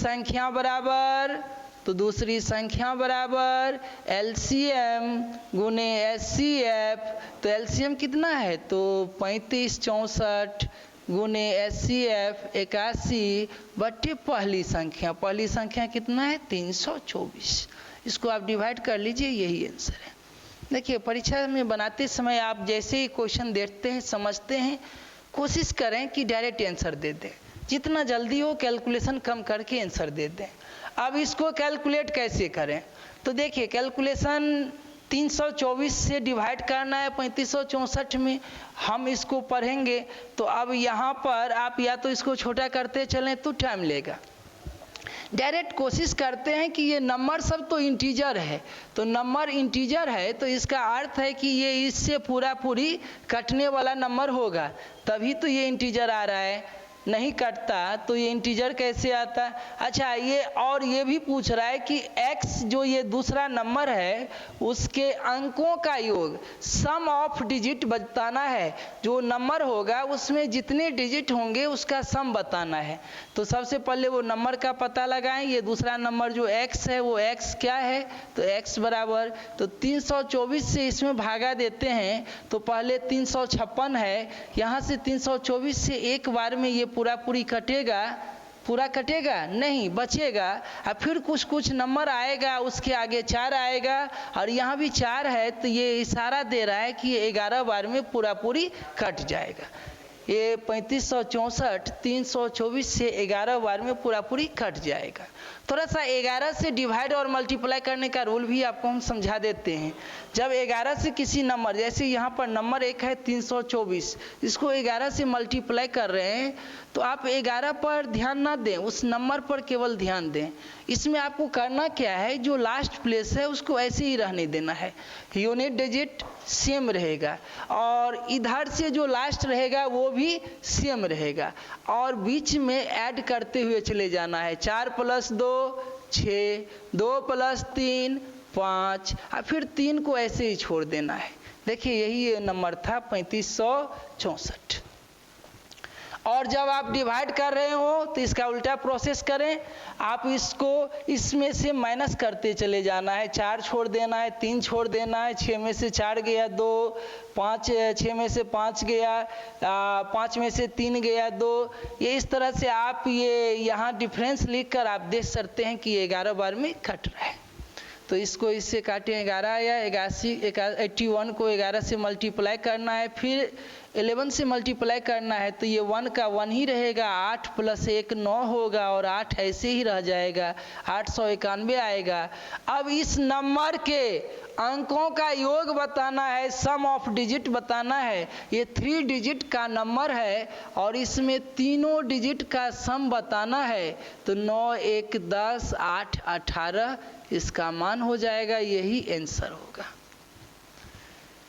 संख्या बराबर एलसीएम गुने एचसीएफ। तो एलसीएम कितना है, तो 35 64 गुने एचसीएफ 81 बटे पहली संख्या कितना है 324। इसको आप डिवाइड कर लीजिए, यही आंसर है। देखिए परीक्षा में बनाते समय आप जैसे ही क्वेश्चन देखते हैं, समझते हैं, कोशिश करें कि डायरेक्ट आंसर दे दें, जितना जल्दी हो कैलकुलेशन कम करके आंसर दे दें। अब इसको कैलकुलेट कैसे करें, तो देखिए कैलकुलेशन 324 से डिवाइड करना है 3564 में, हम इसको पढ़ेंगे। तो अब यहाँ पर आप या तो इसको छोटा करते चलें तो टाइम लेगा, डायरेक्ट कोशिश करते हैं कि ये नंबर सब तो इंटीजर है, तो नंबर इंटीजर है तो इसका अर्थ है कि ये इससे पूरी कटने वाला नंबर होगा, तभी तो ये इंटीजर आ रहा है। नहीं कटता तो ये इंटीजर कैसे आता। अच्छा ये भी पूछ रहा है कि x जो ये दूसरा नंबर है उसके अंकों का योग, सम ऑफ डिजिट बताना है। जो नंबर होगा उसमें जितने डिजिट होंगे उसका सम बताना है। तो सबसे पहले वो नंबर का पता लगाएं। ये दूसरा नंबर जो x है वो x क्या है, तो x बराबर, तो 324 से इसमें भागा देते हैं तो पहले 356 है, यहाँ से 324 से एक बार में ये पूरा कटेगा नहीं, बचेगा। अब फिर कुछ नंबर आएगा, उसके आगे 4 आएगा और यहाँ भी 4 है, तो ये इशारा दे रहा है कि ये 11 बार में पूरी कट जाएगा। ये 3564 324 से 11 बार में पूरी कट जाएगा। थोड़ा सा 11 से डिवाइड और मल्टीप्लाई करने का रूल भी आपको हम समझा देते हैं। जब 11 से किसी नंबर, जैसे यहाँ पर नंबर 1 है 324, इसको 11 से मल्टीप्लाई कर रहे हैं, तो आप 11 पर ध्यान ना दें, उस नंबर पर केवल ध्यान दें। इसमें आपको करना क्या है, जो लास्ट प्लेस है उसको ऐसे ही रहने देना है, यूनिट डिजिट सेम रहेगा और इधर से जो लास्ट रहेगा वो भी सेम रहेगा और बीच में ऐड करते हुए चले जाना है। 4 + 2 6, 2 + 3 5 और फिर 3 को ऐसे ही छोड़ देना है। देखिए यही नंबर था 3564। और जब आप डिवाइड कर रहे हो तो इसका उल्टा प्रोसेस करें, आप इसको इसमें से माइनस करते चले जाना है। 4 छोड़ देना है, 3 छोड़ देना है, 6 में से 4 गया 2, 5 6 में से 5 गया, 5 में से 3 गया 2। ये इस तरह से आप ये यहाँ डिफरेंस लिख कर आप देख सकते हैं कि 11 बार में कट रहा है। तो इसको इससे काटें 11 या 81 को 11 से मल्टीप्लाई करना है, फिर 11 से मल्टीप्लाई करना है, तो ये 1 का 1 ही रहेगा, 8 + 1 9 होगा और 8 ऐसे ही रह जाएगा, 891 आएगा। अब इस नंबर के अंकों का योग बताना है, सम ऑफ डिजिट बताना है। ये 3 डिजिट का नंबर है और इसमें तीनों डिजिट का सम बताना है। तो 9 1 10 8 18 इसका मान हो जाएगा, यही आंसर होगा।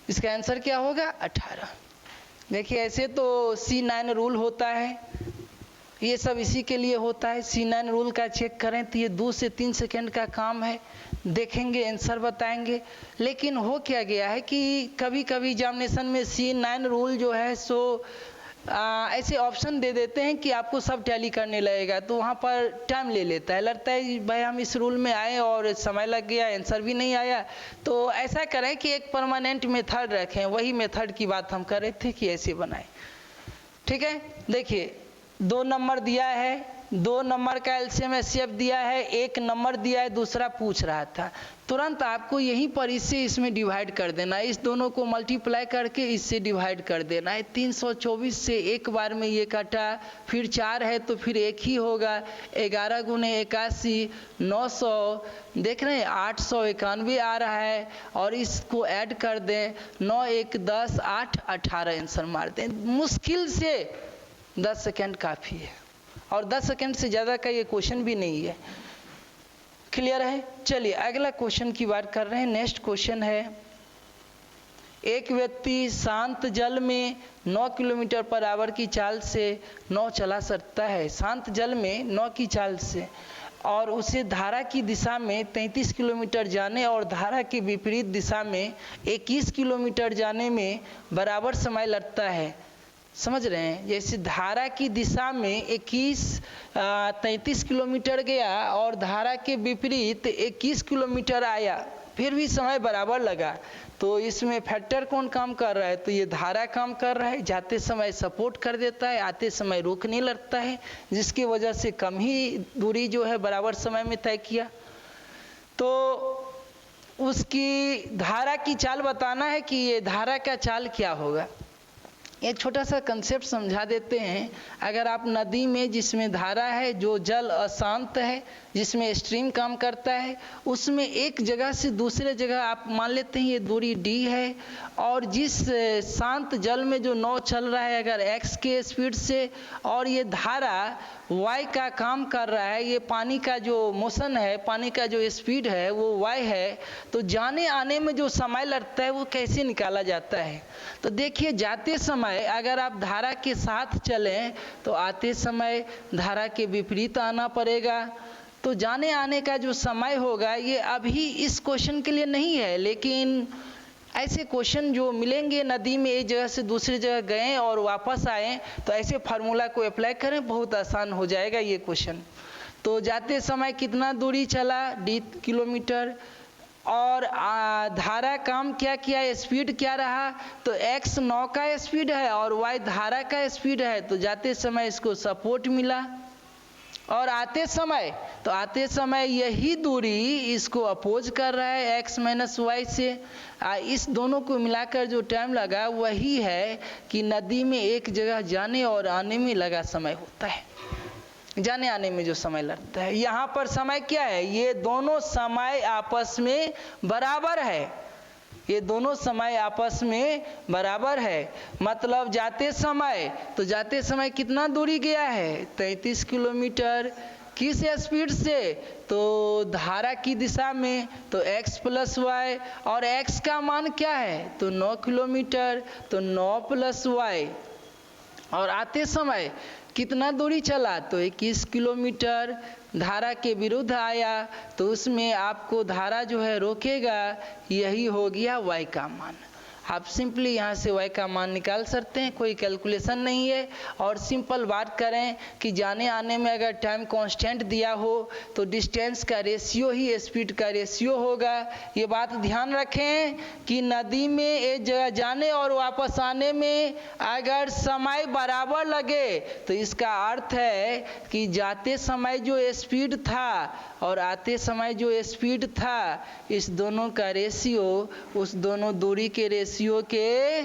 इसका आंसर क्या होगा 18। देखिए ऐसे तो C9 रूल होता है, ये सब इसी के लिए होता है। C9 रूल का चेक करें तो ये 2 से 3 सेकंड का काम है, देखेंगे आंसर बताएंगे। लेकिन हो क्या गया है कि कभी कभी एग्जामिनेशन में C9 रूल जो है सो ऐसे ऑप्शन दे देते हैं कि आपको सब टैली करने लगेगा, तो वहाँ पर टाइम ले लेता है, लगता है भाई हम इस रूल में आए और समय लग गया, आंसर भी नहीं आया। तो ऐसा करें कि एक परमानेंट मेथड रखें, वही मेथड की बात हम कर रहे थे कि ऐसे बनाएं। ठीक है, देखिए 2 नंबर दिया है, 2 नंबर का एलसीएम एचसीएफ दिया है, 1 नंबर दिया है, दूसरा पूछ रहा था। तुरंत आपको यहीं पर इससे इसमें डिवाइड कर देना है, इस दोनों को मल्टीप्लाई करके इससे डिवाइड कर देना है। 324 से एक बार में ये कटा, फिर 4 है तो फिर 1 ही होगा। 11 गुने 81 900, देख रहे हैं 891 आ रहा है। और इसको ऐड कर दें, 9 1 10 8 18 आंसर मार दें। मुश्किल से 10 सेकेंड काफ़ी है, और 10 सेकेंड से ज़्यादा का ये क्वेश्चन भी नहीं है। क्लियर है? चलिए अगला क्वेश्चन की बात कर रहे हैं। नेक्स्ट क्वेश्चन है, एक व्यक्ति शांत जल में 9 किलोमीटर पर आवर की चाल से नाव चला सकता है। शांत जल में 9 की चाल से, और उसे धारा की दिशा में 33 किलोमीटर जाने और धारा के विपरीत दिशा में 21 किलोमीटर जाने में बराबर समय लगता है। समझ रहे हैं? जैसे धारा की दिशा में 33 किलोमीटर गया और धारा के विपरीत 21 किलोमीटर आया, फिर भी समय बराबर लगा, तो इसमें फैक्टर कौन काम कर रहा है? तो ये धारा काम कर रहा है। जाते समय सपोर्ट कर देता है, आते समय रोकने लगता है, जिसकी वजह से कम ही दूरी जो है बराबर समय में तय किया। तो उसकी धारा की चाल बताना है कि ये धारा का चाल क्या होगा। एक छोटा सा कंसेप्ट समझा देते हैं। अगर आप नदी में जिसमें धारा है, जो जल अशांत है, जिसमें स्ट्रीम काम करता है, उसमें एक जगह से दूसरे जगह आप मान लेते हैं ये दूरी d है, और जिस शांत जल में जो नाव चल रहा है अगर x के स्पीड से, और ये धारा y का काम कर रहा है, ये पानी का जो मोशन है, पानी का जो स्पीड है वो y है, तो जाने आने में जो समय लगता है वो कैसे निकाला जाता है? तो देखिए, जाते समय अगर आप धारा के साथ चलें तो आते समय धारा के विपरीत आना पड़ेगा। तो जाने आने का जो समय होगा ये अभी इस क्वेश्चन के लिए नहीं है, लेकिन ऐसे क्वेश्चन जो मिलेंगे नदी में एक जगह से दूसरी जगह गए और वापस आए, तो ऐसे फार्मूला को अप्लाई करें, बहुत आसान हो जाएगा ये क्वेश्चन। तो जाते समय कितना दूरी चला? d किलोमीटर, और धारा काम क्या किया, स्पीड क्या रहा? तो x 9 का स्पीड है और y धारा का स्पीड है, तो जाते समय इसको सपोर्ट मिला। और आते समय, तो आते समय यही दूरी इसको अपोज कर रहा है x माइनस वाई से। इस दोनों को मिलाकर जो टाइम लगा वही है कि नदी में एक जगह जाने और आने में लगा समय होता है, जाने आने में जो समय लगता है। यहाँ पर समय क्या है? ये दोनों समय आपस में बराबर है, ये दोनों समय आपस में बराबर है। मतलब जाते समय, तो जाते समय कितना दूरी गया है? 33 किलोमीटर। किस स्पीड से? तो धारा की दिशा में, तो x प्लस वाई, और x का मान क्या है? तो 9 किलोमीटर, तो 9 प्लस वाई। और आते समय कितना दूरी चला? तो 21 किलोमीटर। धारा के विरुद्ध आया तो उसमें आपको धारा जो है रोकेगा, यही हो गया y का मान। आप सिंपली यहाँ से y का मान निकाल सकते हैं, कोई कैलकुलेशन नहीं है। और सिंपल बात करें कि जाने आने में अगर टाइम कांस्टेंट दिया हो तो डिस्टेंस का रेशियो ही स्पीड का रेशियो होगा। ये बात ध्यान रखें कि नदी में एक जगह जाने और वापस आने में अगर समय बराबर लगे तो इसका अर्थ है कि जाते समय जो स्पीड था और आते समय जो स्पीड था, इस दोनों का रेशियो उस दोनों दूरी के रेशियो के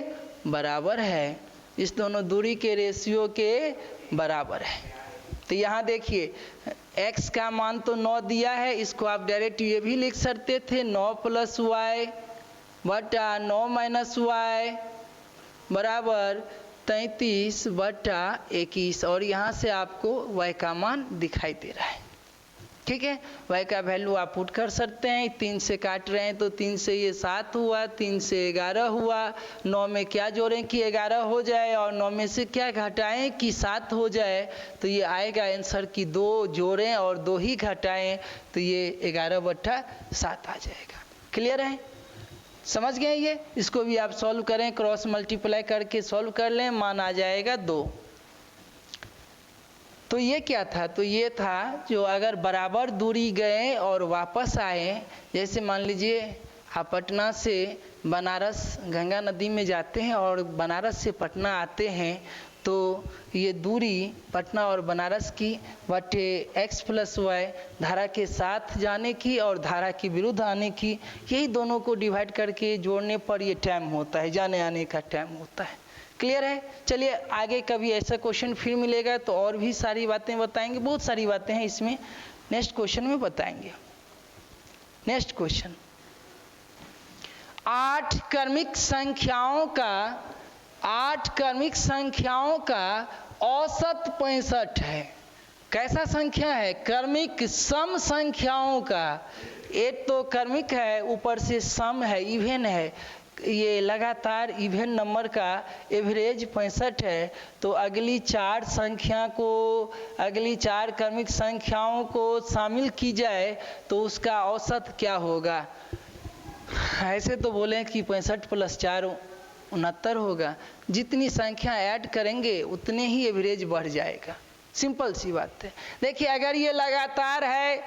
बराबर है, इस दोनों दूरी के रेशियो के बराबर है। तो यहाँ देखिए x का मान तो 9 दिया है, इसको आप डायरेक्ट ये भी लिख सकते थे 9 प्लस वाई बटा 9 माइनस वाई बराबर 33 बटा 21, और यहाँ से आपको y का मान दिखाई दे रहा है। ठीक है, y का वैल्यू आप पुट कर सकते हैं। 3 से काट रहे हैं तो 3 से ये 7 हुआ, 3 से 11 हुआ, 9 में क्या जोड़ें कि 11 हो जाए, और 9 में से क्या घटाएं कि 7 हो जाए। तो ये आएगा आंसर कि 2 जोड़ें और 2 ही घटाएं, तो ये 11 बटा 7 आ जाएगा। क्लियर है? समझ गए? ये इसको भी आप सॉल्व करें, क्रॉस मल्टीप्लाई करके सॉल्व कर लें, मान आ जाएगा 2। तो ये क्या था? तो ये था जो अगर बराबर दूरी गए और वापस आए, जैसे मान लीजिए आप पटना से बनारस गंगा नदी में जाते हैं और बनारस से पटना आते हैं, तो ये दूरी पटना और बनारस की बटे x प्लस वाई धारा के साथ जाने की और धारा के विरुद्ध आने की, यही दोनों को डिवाइड करके जोड़ने पर ये टाइम होता है, जाने आने का टाइम होता है। क्लियर है? चलिए आगे कभी ऐसा क्वेश्चन फिर मिलेगा तो और भी सारी बातें बताएंगे, बहुत सारी बातें हैं इसमें, नेक्स्ट क्वेश्चन में बताएंगे। नेक्स्ट क्वेश्चन, 8 क्रमिक संख्याओं का औसत 65 है। कैसा संख्या है? क्रमिक सम संख्याओं का। एक तो क्रमिक है, ऊपर से सम है, इवन है, ये लगातार इवन नंबर का एवरेज 65 है। तो अगली 4 क्रमिक संख्याओं को शामिल की जाए तो उसका औसत क्या होगा? ऐसे तो बोले कि 65 + 4 69 होगा। जितनी संख्या ऐड करेंगे उतने ही एवरेज बढ़ जाएगा, सिंपल सी बात है। देखिए अगर ये लगातार है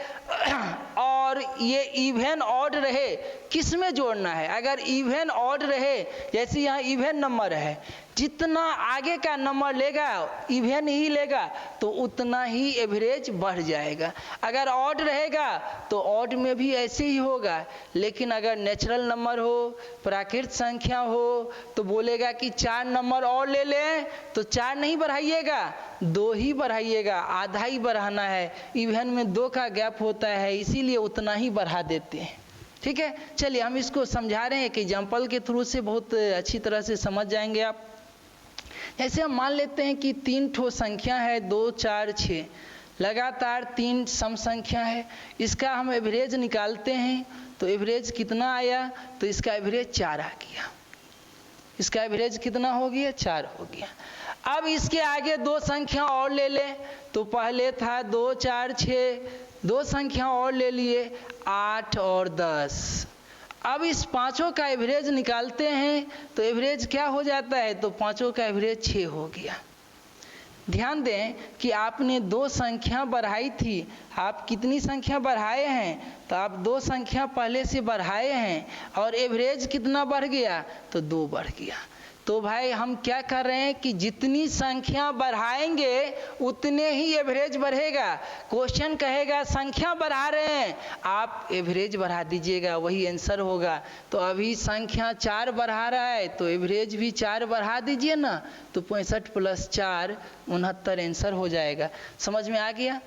और ये इवन ऑड रहे, किस में जोड़ना है? अगर इवन ऑड रहे, जैसे यहाँ इवन नंबर है, जितना आगे का नंबर लेगा इवन ही लेगा तो उतना ही एवरेज बढ़ जाएगा। अगर ऑड रहेगा तो ऑड में भी ऐसे ही होगा। लेकिन अगर नेचुरल नंबर हो, प्राकृत संख्या हो, तो बोलेगा कि 4 नंबर और ले लें, तो 4 नहीं बढ़ाइएगा, 2 ही बढ़ाइएगा, आधा ही बढ़ाना है। इवन में 2 का गैप होता है, इसीलिए उतना ही बढ़ा देते हैं। ठीक है, चलिए हम इसको समझा रहे हैं कि एग्जाम्पल के थ्रू से बहुत अच्छी तरह से समझ जाएंगे आप। ऐसे हम मान लेते हैं कि 3 ठो संख्या है, 2 4 6, लगातार 3 सम संख्या है। इसका हम एवरेज निकालते हैं तो एवरेज कितना आया? तो इसका एवरेज 4 आ गया। इसका एवरेज कितना हो गया? 4 हो गया। अब इसके आगे 2 संख्या और ले लें, तो पहले था 2 4 6, 2 संख्या और ले लिए, 8 और 10। अब इस पांचों का एवरेज निकालते हैं तो एवरेज क्या हो जाता है? तो पांचों का एवरेज 6 हो गया। ध्यान दें कि आपने 2 संख्या बढ़ाई थी, आप कितनी संख्या बढ़ाए हैं? तो आप 2 संख्या पहले से बढ़ाए हैं और एवरेज कितना बढ़ गया? तो 2 बढ़ गया। तो भाई हम क्या कर रहे हैं कि जितनी संख्या बढ़ाएंगे उतने ही एवरेज बढ़ेगा। क्वेश्चन कहेगा संख्या बढ़ा रहे हैं, आप एवरेज बढ़ा दीजिएगा, वही आंसर होगा। तो अभी संख्या 4 बढ़ा रहा है तो एवरेज भी 4 बढ़ा दीजिए ना, तो 65 + 4 69 आंसर हो जाएगा। समझ में आ गया?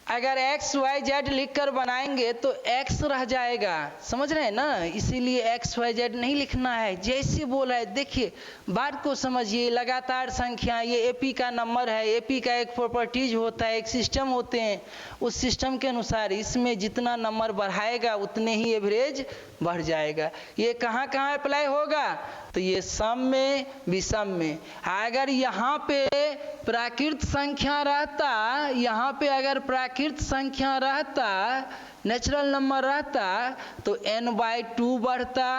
अगर x y z लिखकर बनाएंगे तो x रह जाएगा, समझ रहे हैं ना? इसीलिए x y z नहीं लिखना है, जैसे बोला है। देखिए बात को समझिए, लगातार संख्या, ये एपी का नंबर है, एपी का एक प्रॉपर्टीज होता है, एक सिस्टम होते हैं, उस सिस्टम के अनुसार इसमें जितना नंबर बढ़ाएगा उतने ही एवरेज बढ़ जाएगा। ये कहाँ कहाँ अप्लाई होगा? तो ये सम में, विषम में। अगर यहाँ पे प्राकृत संख्या रहता, यहाँ पे अगर प्राकृत संख्या रहता, नेचुरल नंबर रहता, तो n/2 बढ़ता।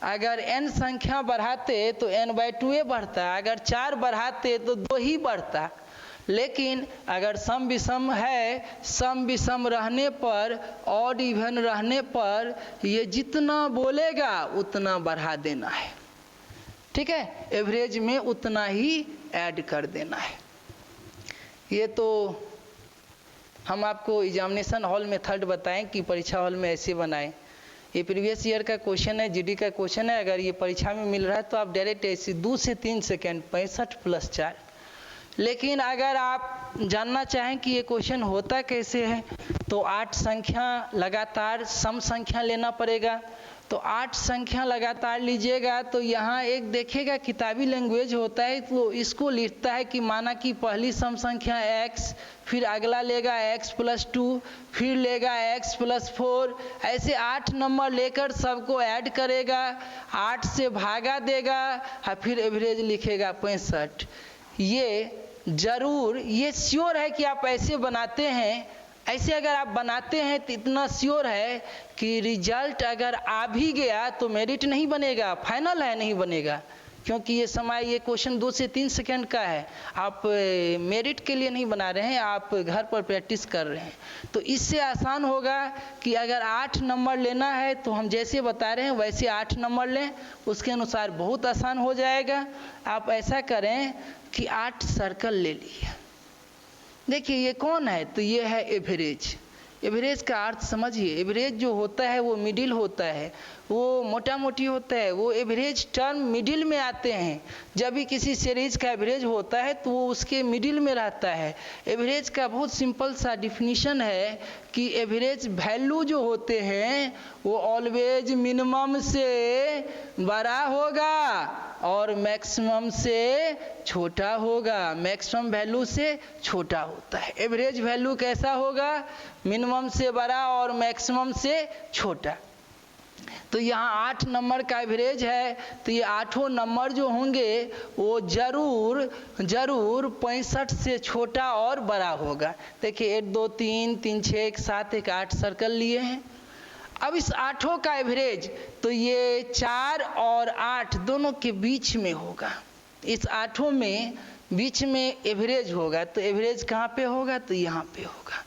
अगर n संख्या बढ़ाते तो n/2 बढ़ता, अगर 4 बढ़ाते तो 2 ही बढ़ता। लेकिन अगर सम विषम है, सम विषम रहने पर, ऑड इवन रहने पर ये जितना बोलेगा उतना बढ़ा देना है। ठीक है, एवरेज में उतना ही ऐड कर देना है। ये तो हम आपको एग्जामिनेशन हॉल मेथड बताएं कि परीक्षा हॉल में ऐसे बनाएं। ये प्रीवियस ईयर का क्वेश्चन है, जीडी का क्वेश्चन है। अगर ये परीक्षा में मिल रहा है तो आप डायरेक्ट ऐसे 2 से 3 सेकेंड 65 + 4। लेकिन अगर आप जानना चाहें कि ये क्वेश्चन होता कैसे है, तो 8 संख्या लगातार सम संख्या लेना पड़ेगा। तो 8 संख्या लगातार लीजिएगा तो यहाँ एक देखिएगा किताबी लैंग्वेज होता है, तो इसको लिखता है कि माना कि पहली सम संख्या x, फिर अगला लेगा x + 2, फिर लेगा x + 4, ऐसे 8 नंबर लेकर सबको ऐड करेगा, 8 से भागा देगा और फिर एवरेज लिखेगा 65। ये जरूर, ये श्योर है कि आप ऐसे बनाते हैं। ऐसे अगर आप बनाते हैं तो इतना श्योर है कि रिजल्ट अगर आ भी गया तो मेरिट नहीं बनेगा, फाइनल है, नहीं बनेगा। क्योंकि ये समय, ये क्वेश्चन 2 से 3 सेकंड का है। आप मेरिट के लिए नहीं बना रहे हैं, आप घर पर प्रैक्टिस कर रहे हैं। तो इससे आसान होगा कि अगर 8 नंबर लेना है तो हम जैसे बता रहे हैं वैसे 8 नंबर लें, उसके अनुसार बहुत आसान हो जाएगा। आप ऐसा करें कि 8 सर्कल ले लिए। देखिए ये कौन है, तो ये है एवरेज। एवरेज का अर्थ समझिए। एवरेज जो होता है वो मिडिल होता है, वो मोटा मोटी होता है, वो एवरेज टर्म मिडिल में आते हैं। जब भी किसी सीरीज का एवरेज होता है तो वो उसके मिडिल में रहता है। एवरेज का बहुत सिंपल सा डिफिनीशन है कि एवरेज वैल्यू जो होते हैं वो ऑलवेज मिनिमम से बड़ा होगा और मैक्सिमम से छोटा होगा। मैक्सिमम वैल्यू से छोटा होता है। एवरेज वैल्यू कैसा होगा, मिनिमम से बड़ा और मैक्सिमम से छोटा। तो यहाँ 8 नंबर का एवरेज है, तो ये 8 नंबर जो होंगे वो जरूर 65 से छोटा और बड़ा होगा। देखिए 1 2 3 3 6 1 7 1 8 सर्कल लिए हैं। अब इस 8 का एवरेज तो ये 4 और 8 दोनों के बीच में होगा। इस 8 में बीच में एवरेज होगा, तो एवरेज कहाँ पे होगा, तो यहाँ पे होगा।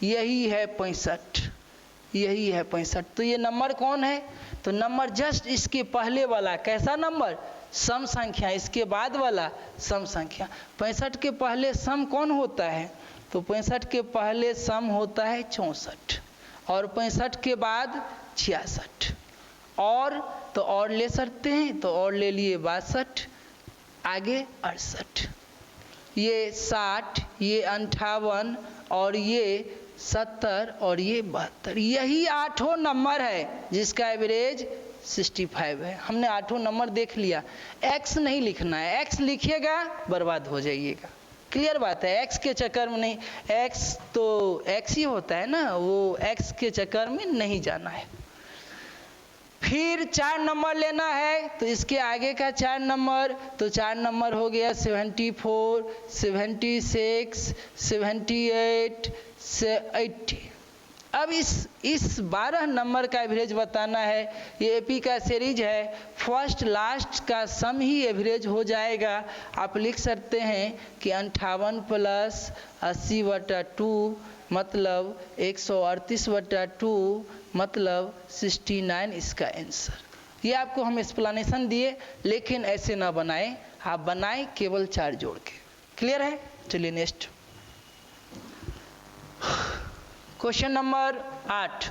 यही है 65, यही है 65। तो ये नंबर कौन है, तो नंबर जस्ट इसके पहले वाला। कैसा नंबर, सम संख्या। इसके बाद वाला सम संख्या। 65 के पहले सम कौन होता है, तो 65 के पहले सम होता है 64 और 65 के बाद 66 और तो और ले सकते हैं, तो और ले लिए 62, आगे 68, ये 60, ये 58 और ये 70 और ये 72। यही 8 नंबर है जिसका एवरेज 65 है। हमने 8 नंबर देख लिया। एक्स नहीं लिखना है, एक्स लिखिएगा बर्बाद हो जाइएगा। क्लियर बात है, एक्स के चक्कर में नहीं, एक्स तो एक्स ही होता है ना, वो एक्स के चक्कर में नहीं जाना है। फिर 4 नंबर लेना है, तो इसके आगे का 4 नंबर, तो 4 नंबर हो गया 74, 76, 78 से 80। अब इस 12 नंबर का एवरेज बताना है। ये एपी का सीरीज है, फर्स्ट लास्ट का सम ही एवरेज हो जाएगा। आप लिख सकते हैं कि 58 प्लस 80/2 मतलब 138/2 मतलब 69 इसका आंसर। ये आपको हम एक्सप्लेनेशन दिए, लेकिन ऐसे ना बनाएं, आप बनाएं केवल 4 जोड़ के। क्लियर है, चलिए नेक्स्ट क्वेश्चन नंबर 8।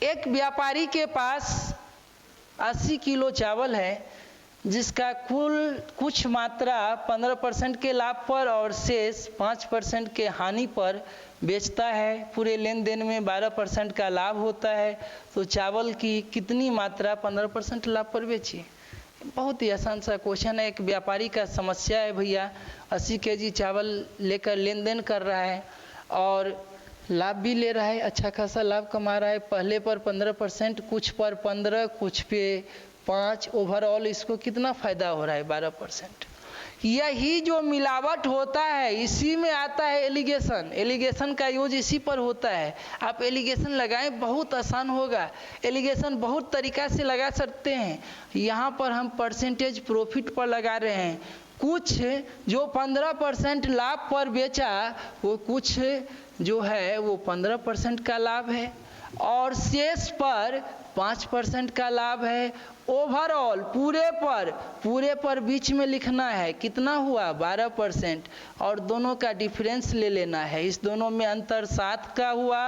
एक व्यापारी के पास 80 किलो चावल है जिसका कुछ मात्रा 15% के लाभ पर और शेष 5% के हानि पर बेचता है। पूरे लेन देन में 12% का लाभ होता है, तो चावल की कितनी मात्रा 15% लाभ पर बेची। बहुत ही आसान सा क्वेश्चन है। एक व्यापारी का समस्या है, भैया 80 केजी चावल लेकर लेन देन कर रहा है और लाभ भी ले रहा है, अच्छा खासा लाभ कमा रहा है। पहले पर 15%, कुछ पर 15, कुछ पे 5, ओवरऑल इसको कितना फ़ायदा हो रहा है 12%। यही जो मिलावट होता है इसी में आता है एलिगेशन। एलिगेशन का यूज इसी पर होता है। आप एलिगेशन लगाएं, बहुत आसान होगा। एलिगेशन बहुत तरीक़ा से लगा सकते हैं। यहाँ पर हम परसेंटेज प्रॉफिट पर लगा रहे हैं। कुछ जो 15% लाभ पर बेचा, वो कुछ जो है वो 15% का लाभ है और शेष पर 5% का लाभ है। ओवरऑल पूरे पर बीच में लिखना है, कितना हुआ 12% और दोनों का डिफरेंस ले लेना है। इस दोनों में अंतर 7 का हुआ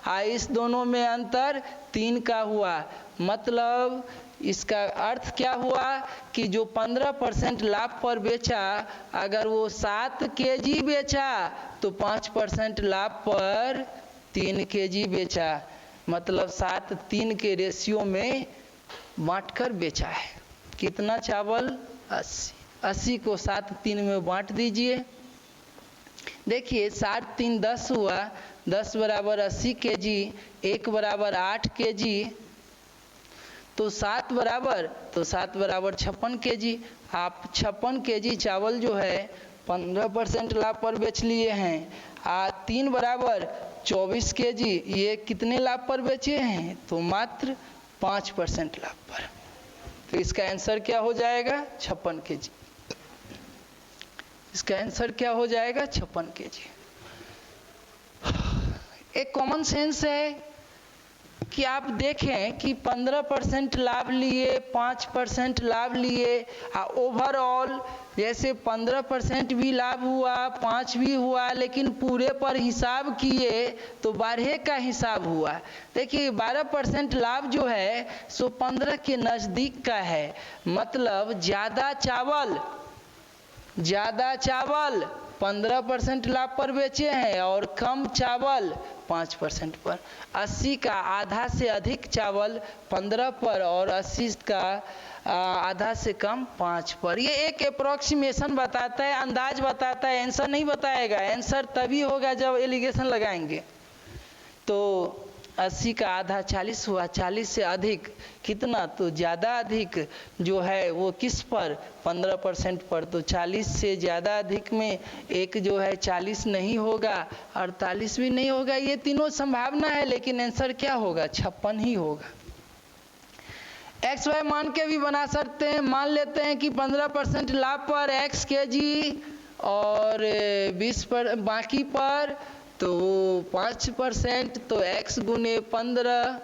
और इस दोनों में अंतर 3 का हुआ। मतलब इसका अर्थ क्या हुआ कि जो 15% लाभ पर बेचा, अगर वो 7 केजी बेचा तो 5% लाभ पर 3 केजी बेचा। मतलब 7 3 के रेशियो में बांटकर बेचा है। कितना चावल 80 को 7 3 में बांट दीजिए। देखिए 7 3 10 हुआ, 10 बराबर 80 केजी, 1 बराबर 8 केजी, तो 7 बराबर 56 केजी। आप 56 केजी चावल जो है 15% लाभ पर बेच लिए हैं। 3 बराबर 24 केजी, ये कितने लाभ पर बेचे हैं, तो मात्र 5% लाभ पर। तो इसका आंसर क्या हो जाएगा? 56 kg। इसका आंसर क्या हो जाएगा? 56 kg। एक कॉमन सेंस है कि आप देखें कि 15% लाभ लिए, 5% लाभ लिए, ओवरऑल जैसे 15% भी लाभ हुआ, 5 भी हुआ, लेकिन पूरे पर हिसाब किए तो 12 का हिसाब हुआ। देखिए 12% लाभ जो है सो 15 के नज़दीक का है, मतलब ज़्यादा चावल 15% लाभ पर बेचे हैं और कम चावल 5% पर। 80 का आधा से अधिक चावल 15 पर और 80 का आधा से कम 5 पर। ये एक अप्रोक्सीमेशन बताता है, अंदाज बताता है, आंसर नहीं बताएगा। आंसर तभी होगा जब एलिगेशन लगाएंगे। तो 80 का आधा 40 हुआ, 40 से अधिक कितना? तो ज़्यादा अधिक जो है वो किस पर? 15% पर। तो 40 से ज़्यादा अधिक में एक जो है 40 नहीं होगा, 48 भी नहीं होगा, ये तीनों संभावना है, लेकिन आंसर क्या होगा? 56 ही होगा। XY मान के भी बना सकते हैं। मान लेते हैं कि 15% लाभ पर X kg और 20 पर बाकी पर तो 5%, तो x गुने 15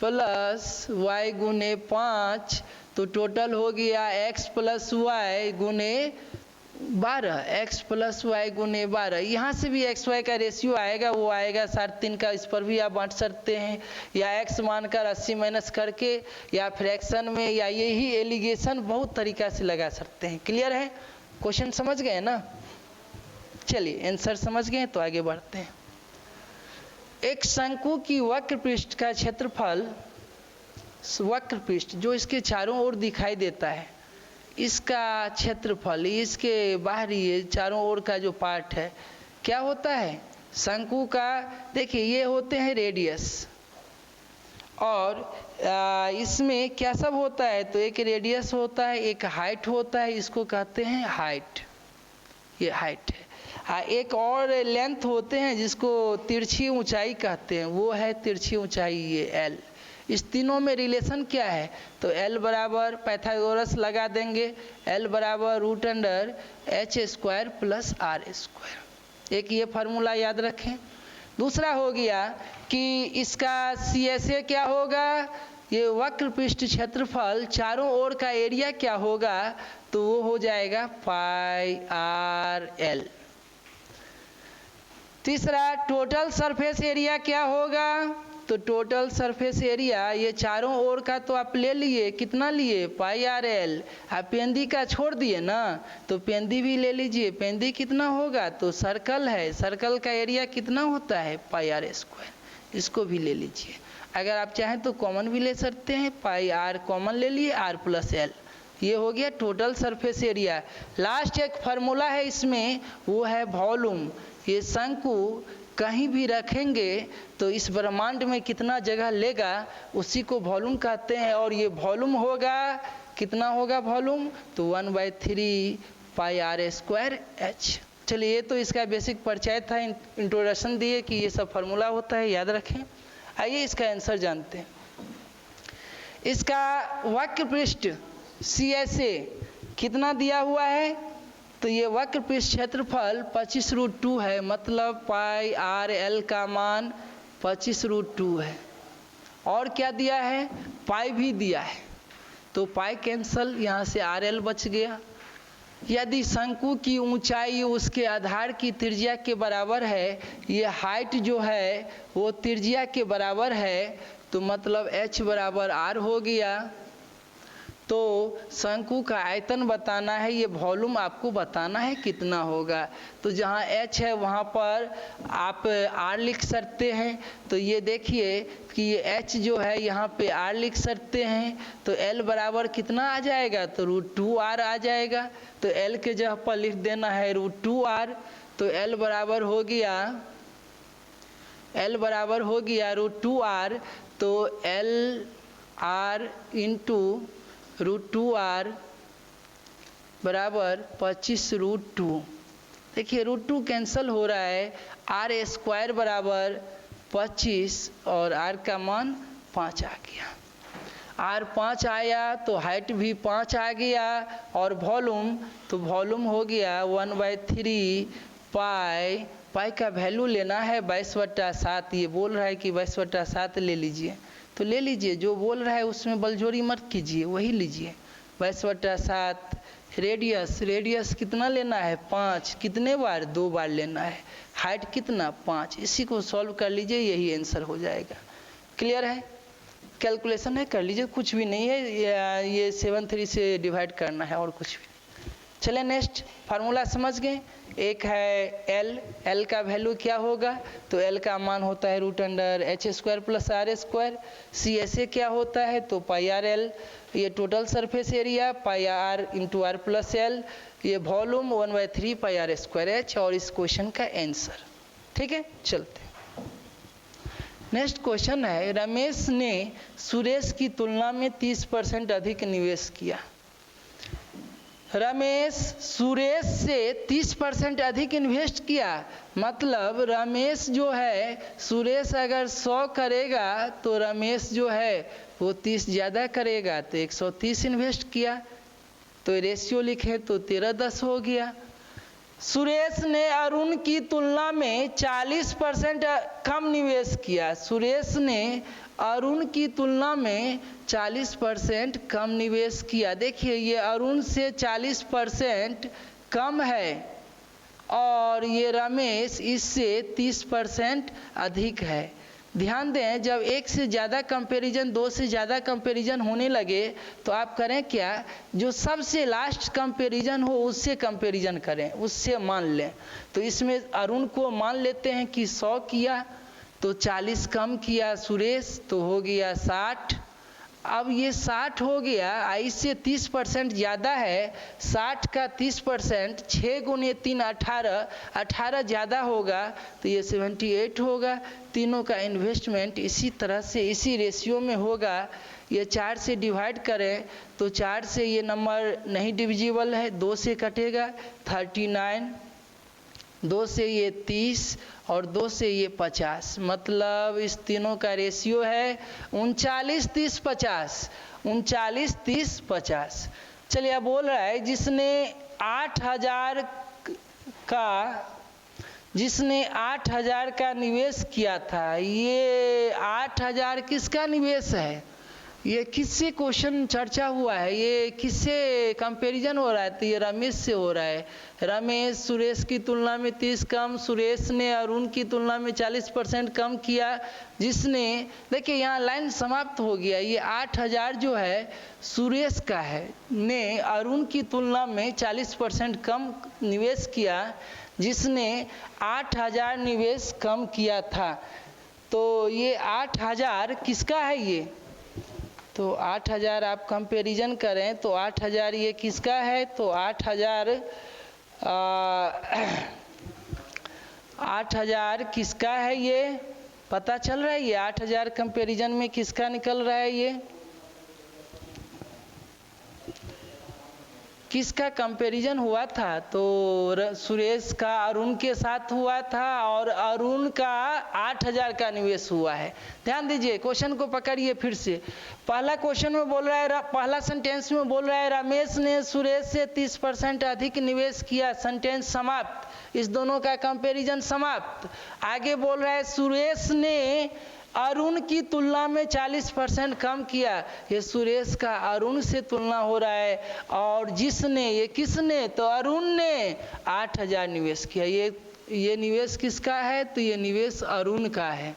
प्लस y गुने 5, तो टोटल हो गया x प्लस वाई गुने 12, x प्लस वाई गुने 12। यहाँ से भी एक्स वाई का रेशियो आएगा, वो आएगा 3.5 का। इस पर भी आप बांट सकते हैं, या x मानकर 80 माइनस करके, या फ्रैक्शन में, या यही एलिगेशन बहुत तरीका से लगा सकते हैं। क्लियर है? क्वेश्चन समझ गए ना? चलिए आंसर समझ गए तो आगे बढ़ते हैं। एक शंकु की वक्र पृष्ठ का क्षेत्रफल, वक्र पृष्ठ जो इसके चारों ओर दिखाई देता है, इसका क्षेत्रफल, इसके बाहरी चारों ओर का जो पार्ट है क्या होता है? शंकु का देखिए ये होते हैं रेडियस, और इसमें क्या सब होता है? तो एक रेडियस होता है, एक हाइट होता है, इसको कहते हैं हाइट, ये हाइट है। एक और लेंथ होते हैं जिसको तिरछी ऊंचाई कहते हैं, वो है तिरछी ऊंचाई, ये L। इस तीनों में रिलेशन क्या है? तो L बराबर पाइथागोरस लगा देंगे, L बराबर √h² प्लस r²। एक ये फार्मूला याद रखें। दूसरा हो गया कि इसका CSA क्या होगा? ये वक्र पृष्ठ क्षेत्रफल चारों ओर का एरिया क्या होगा? तो वो हो जाएगा πr/L। तीसरा टोटल सरफेस एरिया क्या होगा? तो टोटल सरफेस एरिया ये चारों ओर का तो आप ले लिए, कितना लिए? πr/L। आप पेंदी का छोड़ दिए ना, तो पेंदी भी ले लीजिए। पेंदी कितना होगा? तो सर्कल है, सर्कल का एरिया कितना होता है? πr²। इसको भी ले लीजिए। अगर आप चाहें तो कॉमन भी ले सकते हैं, πr कॉमन ले लिए, r+L। ये हो गया टोटल सरफेस एरिया। लास्ट एक फार्मूला है इसमें, वो है वॉल्यूम। ये शंकु कहीं भी रखेंगे तो इस ब्रह्मांड में कितना जगह लेगा, उसी को वॉल्यूम कहते हैं। और ये वॉल्यूम होगा, कितना होगा वॉल्यूम? तो 1/3 πr²h। चलिए ये तो इसका बेसिक परिचय था, इंट्रोडक्शन दिए कि ये सब फार्मूला होता है, याद रखें। आइए इसका आंसर जानते हैं। इसका वक्र पृष्ठ CSA कितना दिया हुआ है? तो ये वक्र पृष्ठ क्षेत्रफल 25√2 है, मतलब πr/L का मान 25√2 है। और क्या दिया है? पाई भी दिया है, तो पाई कैंसल, यहाँ से RL बच गया। यदि शंकु की ऊंचाई उसके आधार की त्रिज्या के बराबर है, ये हाइट जो है वो त्रिज्या के बराबर है, तो मतलब h बराबर r हो गया। तो शंकु का आयतन बताना है, ये वॉल्यूम आपको बताना है कितना होगा। तो जहाँ h है वहाँ पर आप r लिख सकते हैं। तो ये देखिए कि ये h जो है यहाँ पे r लिख सकते हैं, तो L बराबर कितना आ जाएगा? तो √2r आ जाएगा। तो L के जगह पर लिख देना है √2r। तो L बराबर हो गया √2r। तो LR × √2r बराबर 25√2। देखिए √2 कैंसल हो रहा है, r² बराबर 25 और r का मान 5 आ गया। आर 5 आया तो हाइट भी 5 आ गया, और वॉल्यूम तो वॉल्यूम हो गया 1/3 पाई। पाई का वैल्यू लेना है 22/7, ये बोल रहा है कि 22/7 ले लीजिए, तो ले लीजिए, जो बोल रहा है उसमें बलजोरी मत कीजिए, वही लीजिए 22/7। रेडियस, रेडियस कितना लेना है 5, कितने बार 2 बार लेना है। हाइट कितना 5, इसी को सॉल्व कर लीजिए, यही आंसर हो जाएगा। क्लियर है, कैलकुलेशन है, कर लीजिए, कुछ भी नहीं है, ये 73 से डिवाइड करना है और कुछ भी नहीं। चलिए नेक्स्ट फार्मूला समझ गए। एक है एल का वैल्यू क्या होगा, तो एल का मान होता है √h² + r²। सी ऐसे क्या होता है, तो πr/l, ये total surface area πr × r + l, ये वॉल्यूम 1/3 πr²h, और इस क्वेश्चन का आंसर। ठीक है, चलते हैं। नेक्स्ट क्वेश्चन है, रमेश ने सुरेश की तुलना में 30% अधिक निवेश किया। रमेश सुरेश से 30% अधिक इन्वेस्ट किया, मतलब रमेश जो है, सुरेश अगर 100 करेगा तो रमेश जो है वो 30 ज़्यादा करेगा, तो 130 इन्वेस्ट किया, तो रेशियो लिखे तो 13:10 हो गया। सुरेश ने अरुण की तुलना में 40% कम निवेश किया। सुरेश ने अरुण की तुलना में 40% कम निवेश किया। देखिए ये अरुण से 40% कम है, और ये रमेश इससे 30% अधिक है। ध्यान दें, जब एक से ज़्यादा कंपैरिजन, 2 से ज़्यादा कंपैरिजन होने लगे तो आप करें क्या, जो सबसे लास्ट कंपैरिजन हो उससे कंपैरिजन करें, उससे मान लें। तो इसमें अरुण को मान लेते हैं कि 100 किया, तो 40 कम किया सुरेश, तो हो गया 60। अब ये 60 हो गया, इससे 30% ज़्यादा है, 60 का 30%, 6 × 3 18, 18 ज़्यादा होगा तो ये 78 होगा। तीनों का इन्वेस्टमेंट इसी तरह से इसी रेशियो में होगा। ये 4 से डिवाइड करें तो 4 से ये नंबर नहीं डिविजिबल है, 2 से कटेगा 39, 2 से ये 30 और 2 से ये 50, मतलब इस तीनों का रेशियो है 39 30 50, 39 30 50। चलिए अब बोल रहा है जिसने 8,000 का निवेश किया था, ये 8,000 किसका निवेश है, ये किससे क्वेश्चन चर्चा हुआ है, ये किससे कंपैरिजन हो रहा है, तो ये रमेश से हो रहा है। रमेश सुरेश की तुलना में 30 कम, सुरेश ने अरुण की तुलना में 40% कम किया, जिसने, देखिए यहाँ लाइन समाप्त हो गया। ये 8,000 जो है सुरेश का है, ने अरुण की तुलना में 40% कम निवेश किया, जिसने 8,000 निवेश कम किया था। तो ये 8,000 किसका है, ये तो 8,000 आप कंपैरिजन करें तो 8,000 ये किसका है, तो 8,000 किसका है, ये पता चल रहा है। ये 8,000 कंपैरिजन में किसका निकल रहा है, ये किसका कंपैरिजन हुआ था, तो सुरेश का अरुण के साथ हुआ था, और अरुण का 8,000 का निवेश हुआ है। ध्यान दीजिए, क्वेश्चन को पकड़िए फिर से। पहला क्वेश्चन में बोल रहा है, पहला सेंटेंस में बोल रहा है रमेश ने सुरेश से 30% अधिक निवेश किया, सेंटेंस समाप्त, इस दोनों का कंपैरिजन समाप्त। आगे बोल रहा है सुरेश ने अरुण की तुलना में 40% कम किया, ये सुरेश का अरुण से तुलना हो रहा है, और जिसने, ये किसने, तो अरुण ने 8,000 निवेश किया। ये निवेश किसका है, तो ये निवेश अरुण का है,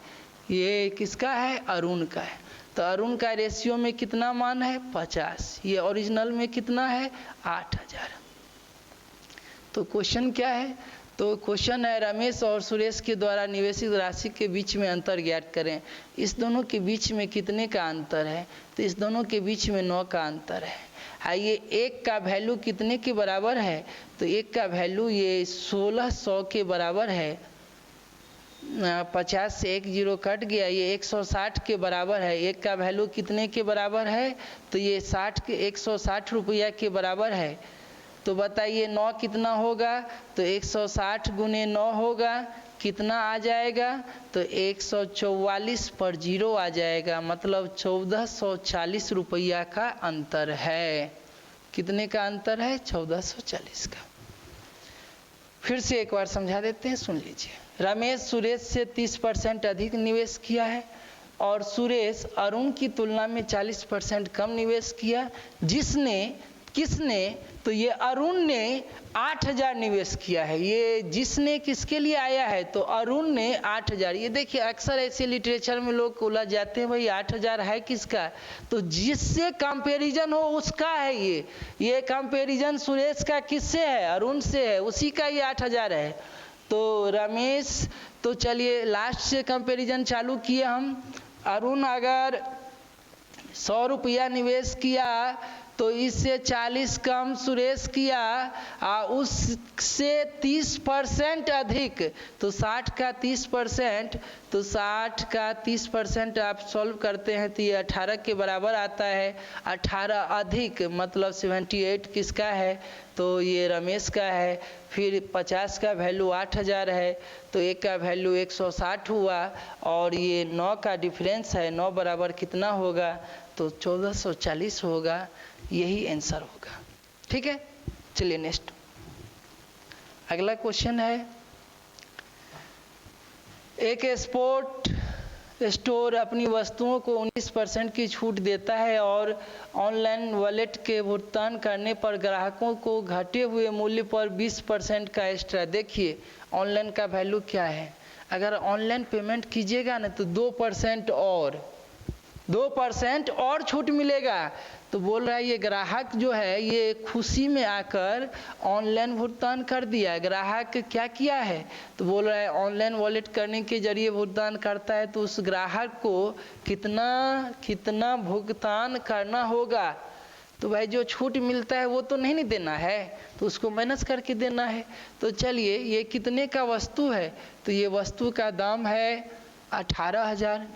ये किसका है, अरुण का है। तो अरुण का रेशियो में कितना मान है 50, ये ओरिजिनल में कितना है 8,000। तो क्वेश्चन क्या है, तो क्वेश्चन है रमेश और सुरेश के द्वारा निवेशित राशि के बीच में अंतर ज्ञात करें। इस दोनों के बीच में कितने का अंतर है, तो इस दोनों के बीच में 9 का अंतर है। आइए एक का वैल्यू कितने के बराबर है, तो एक का वैल्यू ये 1600 के बराबर है। 50 से 1 0 कट गया, ये 160 के बराबर है। एक का वैल्यू कितने के बराबर है, तो ये 160 रुपया के बराबर है। तो बताइए 9 कितना होगा, तो 160 × 9 होगा, कितना आ जाएगा, तो 144 पर जीरो आ जाएगा, मतलब 1440 रुपया का अंतर है। कितने का अंतर है? 1440 का। फिर से एक बार समझा देते हैं, सुन लीजिए। रमेश सुरेश से 30% अधिक निवेश किया है और सुरेश अरुण की तुलना में 40% कम निवेश किया। किसने? तो ये अरुण ने 8000 निवेश किया है। ये जिसने किसके लिए आया है, तो अरुण ने 8000। ये देखिए अक्सर ऐसे लिटरेचर में लोग उलझ जाते हैं, भाई 8000 है किसका, तो जिससे कंपैरिजन हो उसका है। ये कंपैरिजन सुरेश का किससे है? अरुण से है, उसी का ये 8000 है। तो रमेश, तो चलिए लास्ट से कंपैरिजन चालू किए हम। अरुण अगर 100 रुपया निवेश किया तो इससे 40 कम सुरेश किया, उससे 30% अधिक, तो 60 का 30%, तो 60 का 30% आप सॉल्व करते हैं तो ये 18 के बराबर आता है। 18 अधिक मतलब 78 किसका है, तो ये रमेश का है। फिर 50 का वैल्यू 8000 है, तो एक का वैल्यू 160 हुआ, और ये 9 का डिफरेंस है। 9 बराबर कितना होगा, तो 1440 होगा। यही आंसर होगा। ठीक है, चलिए नेक्स्ट अगला क्वेश्चन है। एक स्पोर्ट स्टोर अपनी वस्तुओं को 19% की छूट देता है और ऑनलाइन वॉलेट के भुगतान करने पर ग्राहकों को घटे हुए मूल्य पर 20% का एक्स्ट्रा। देखिए ऑनलाइन का वैल्यू क्या है, अगर ऑनलाइन पेमेंट कीजिएगा ना तो 2% और छूट मिलेगा। तो बोल रहा है ये ग्राहक जो है ये खुशी में आकर ऑनलाइन भुगतान कर दिया। ग्राहक क्या किया है, तो बोल रहा है ऑनलाइन वॉलेट करने के जरिए भुगतान करता है, तो उस ग्राहक को कितना भुगतान करना होगा। तो भाई जो छूट मिलता है वो तो नहीं देना है, तो उसको माइनस करके देना है। तो चलिए ये कितने का वस्तु है, तो ये वस्तु का दाम है 18,000।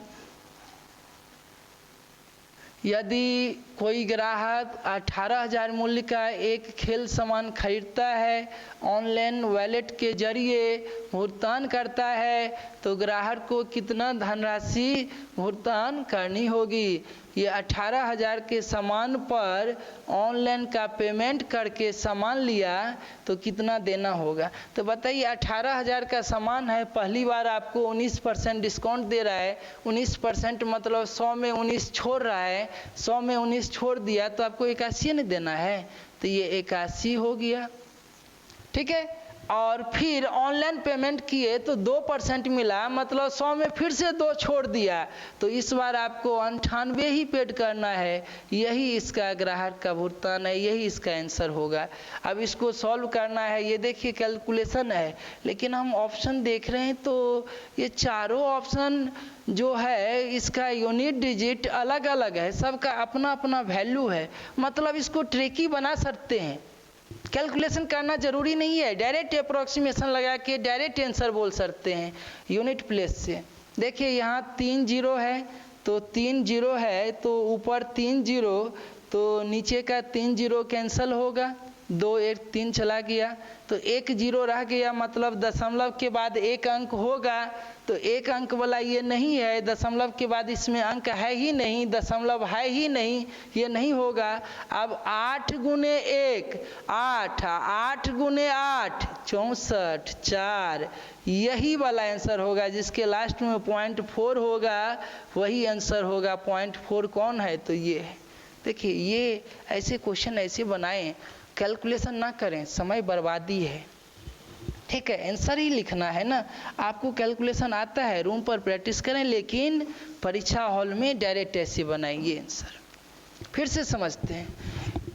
यदि कोई ग्राहक 18,000 मूल्य का एक खेल सामान खरीदता है, ऑनलाइन वॉलेट के जरिए भुगतान करता है, तो ग्राहक को कितना धनराशि भुगतान करनी होगी। ये 18,000 के सामान पर ऑनलाइन का पेमेंट करके सामान लिया तो कितना देना होगा। तो बताइए 18,000 का सामान है, पहली बार आपको 19% डिस्काउंट दे रहा है। 19% मतलब 100 में 19 छोड़ रहा है, 100 में 19 छोड़ दिया तो आपको 81 नहीं देना है, तो ये 81 हो गया। ठीक है, और फिर ऑनलाइन पेमेंट किए तो 2% मिला, मतलब 100 में फिर से 2 छोड़ दिया, तो इस बार आपको 98 ही पेड करना है। यही इसका ग्राहक का भुगतान है, यही इसका आंसर होगा। अब इसको सॉल्व करना है, ये देखिए कैलकुलेशन है, लेकिन हम ऑप्शन देख रहे हैं तो ये चारों ऑप्शन जो है इसका यूनिट डिजिट अलग अलग है, सबका अपना अपना वैल्यू है, मतलब इसको ट्रिकी बना सकते हैं। कैलकुलेशन करना जरूरी नहीं है, डायरेक्ट अप्रोक्सीमेशन लगा के डायरेक्ट आंसर बोल सकते हैं यूनिट प्लेस से। देखिए यहाँ 3 जीरो है, तो 3 जीरो है तो ऊपर 3 जीरो, तो नीचे का 3 जीरो कैंसिल होगा, 2 1 3 चला गया, तो 1 जीरो रह गया, मतलब दशमलव के बाद एक अंक होगा, तो एक अंक वाला ये नहीं है, दशमलव के बाद इसमें अंक है ही नहीं, दशमलव है ही नहीं, ये नहीं होगा। अब 8 गुने 1 8, 8 गुने 8 64 4, यही वाला आंसर होगा, जिसके लास्ट में 0.4 होगा वही आंसर होगा। 0.4 कौन है, तो ये है। देखिए ये ऐसे क्वेश्चन ऐसे बनाएं, कैलकुलेशन ना करें, समय बर्बादी है। ठीक है, आंसर ही लिखना है ना, आपको कैलकुलेशन आता है, रूम पर प्रैक्टिस करें, लेकिन परीक्षा हॉल में डायरेक्ट ऐसे बनाएंगे आंसर। फिर से समझते हैं,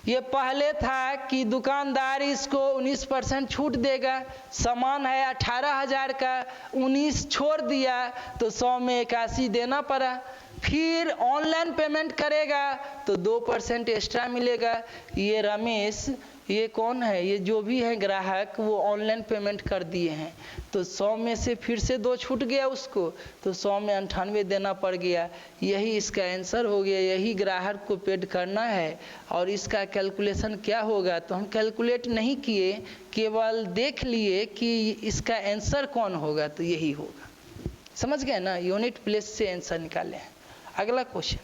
ये पहले था कि दुकानदार इसको 19% छूट देगा, सामान है 18,000 का, 19 छोड़ दिया तो 100 में 81 देना पड़ा। फिर ऑनलाइन पेमेंट करेगा तो 2% एक्स्ट्रा मिलेगा। ये रमेश ये कौन है, ये जो भी है ग्राहक वो ऑनलाइन पेमेंट कर दिए हैं, तो 100 में से फिर से 2 छूट गया उसको, तो 100 में 98 देना पड़ गया। यही इसका आंसर हो गया, यही ग्राहक को पेड करना है। और इसका कैलकुलेशन क्या होगा, तो हम कैलकुलेट नहीं किए, केवल देख लिए कि इसका आंसर कौन होगा, तो यही होगा। समझ गए ना, यूनिट प्लेस से आंसर निकाले हैं। अगला क्वेश्चन,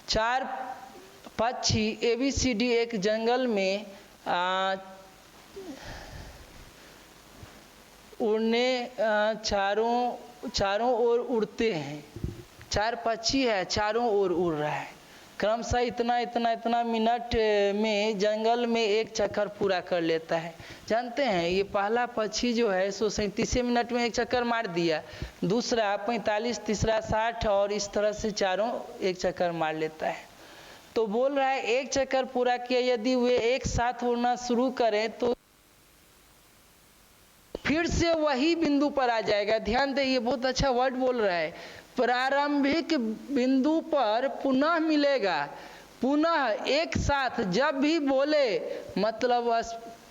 4 पक्षी ABCD एक जंगल में उड़ने चारों ओर उड़ते हैं। 4 पक्षी है, चारों ओर उड़ रहा है, क्रमशः इतना मिनट में जंगल में एक चक्कर पूरा कर लेता है। जानते हैं ये पहला पक्षी जो है 137 मिनट में एक चक्कर मार दिया, दूसरा 45, तीसरा 60, और इस तरह से चारों एक चक्कर मार लेता है। तो बोल रहा है एक चक्कर पूरा किया, यदि वे एक साथ उड़ना शुरू करें तो फिर से वही बिंदु पर आ जाएगा। ध्यान दें, ये बहुत अच्छा वर्ड बोल रहा है, प्रारंभिक बिंदु पर पुनः मिलेगा, पुनः एक साथ जब भी बोले, मतलब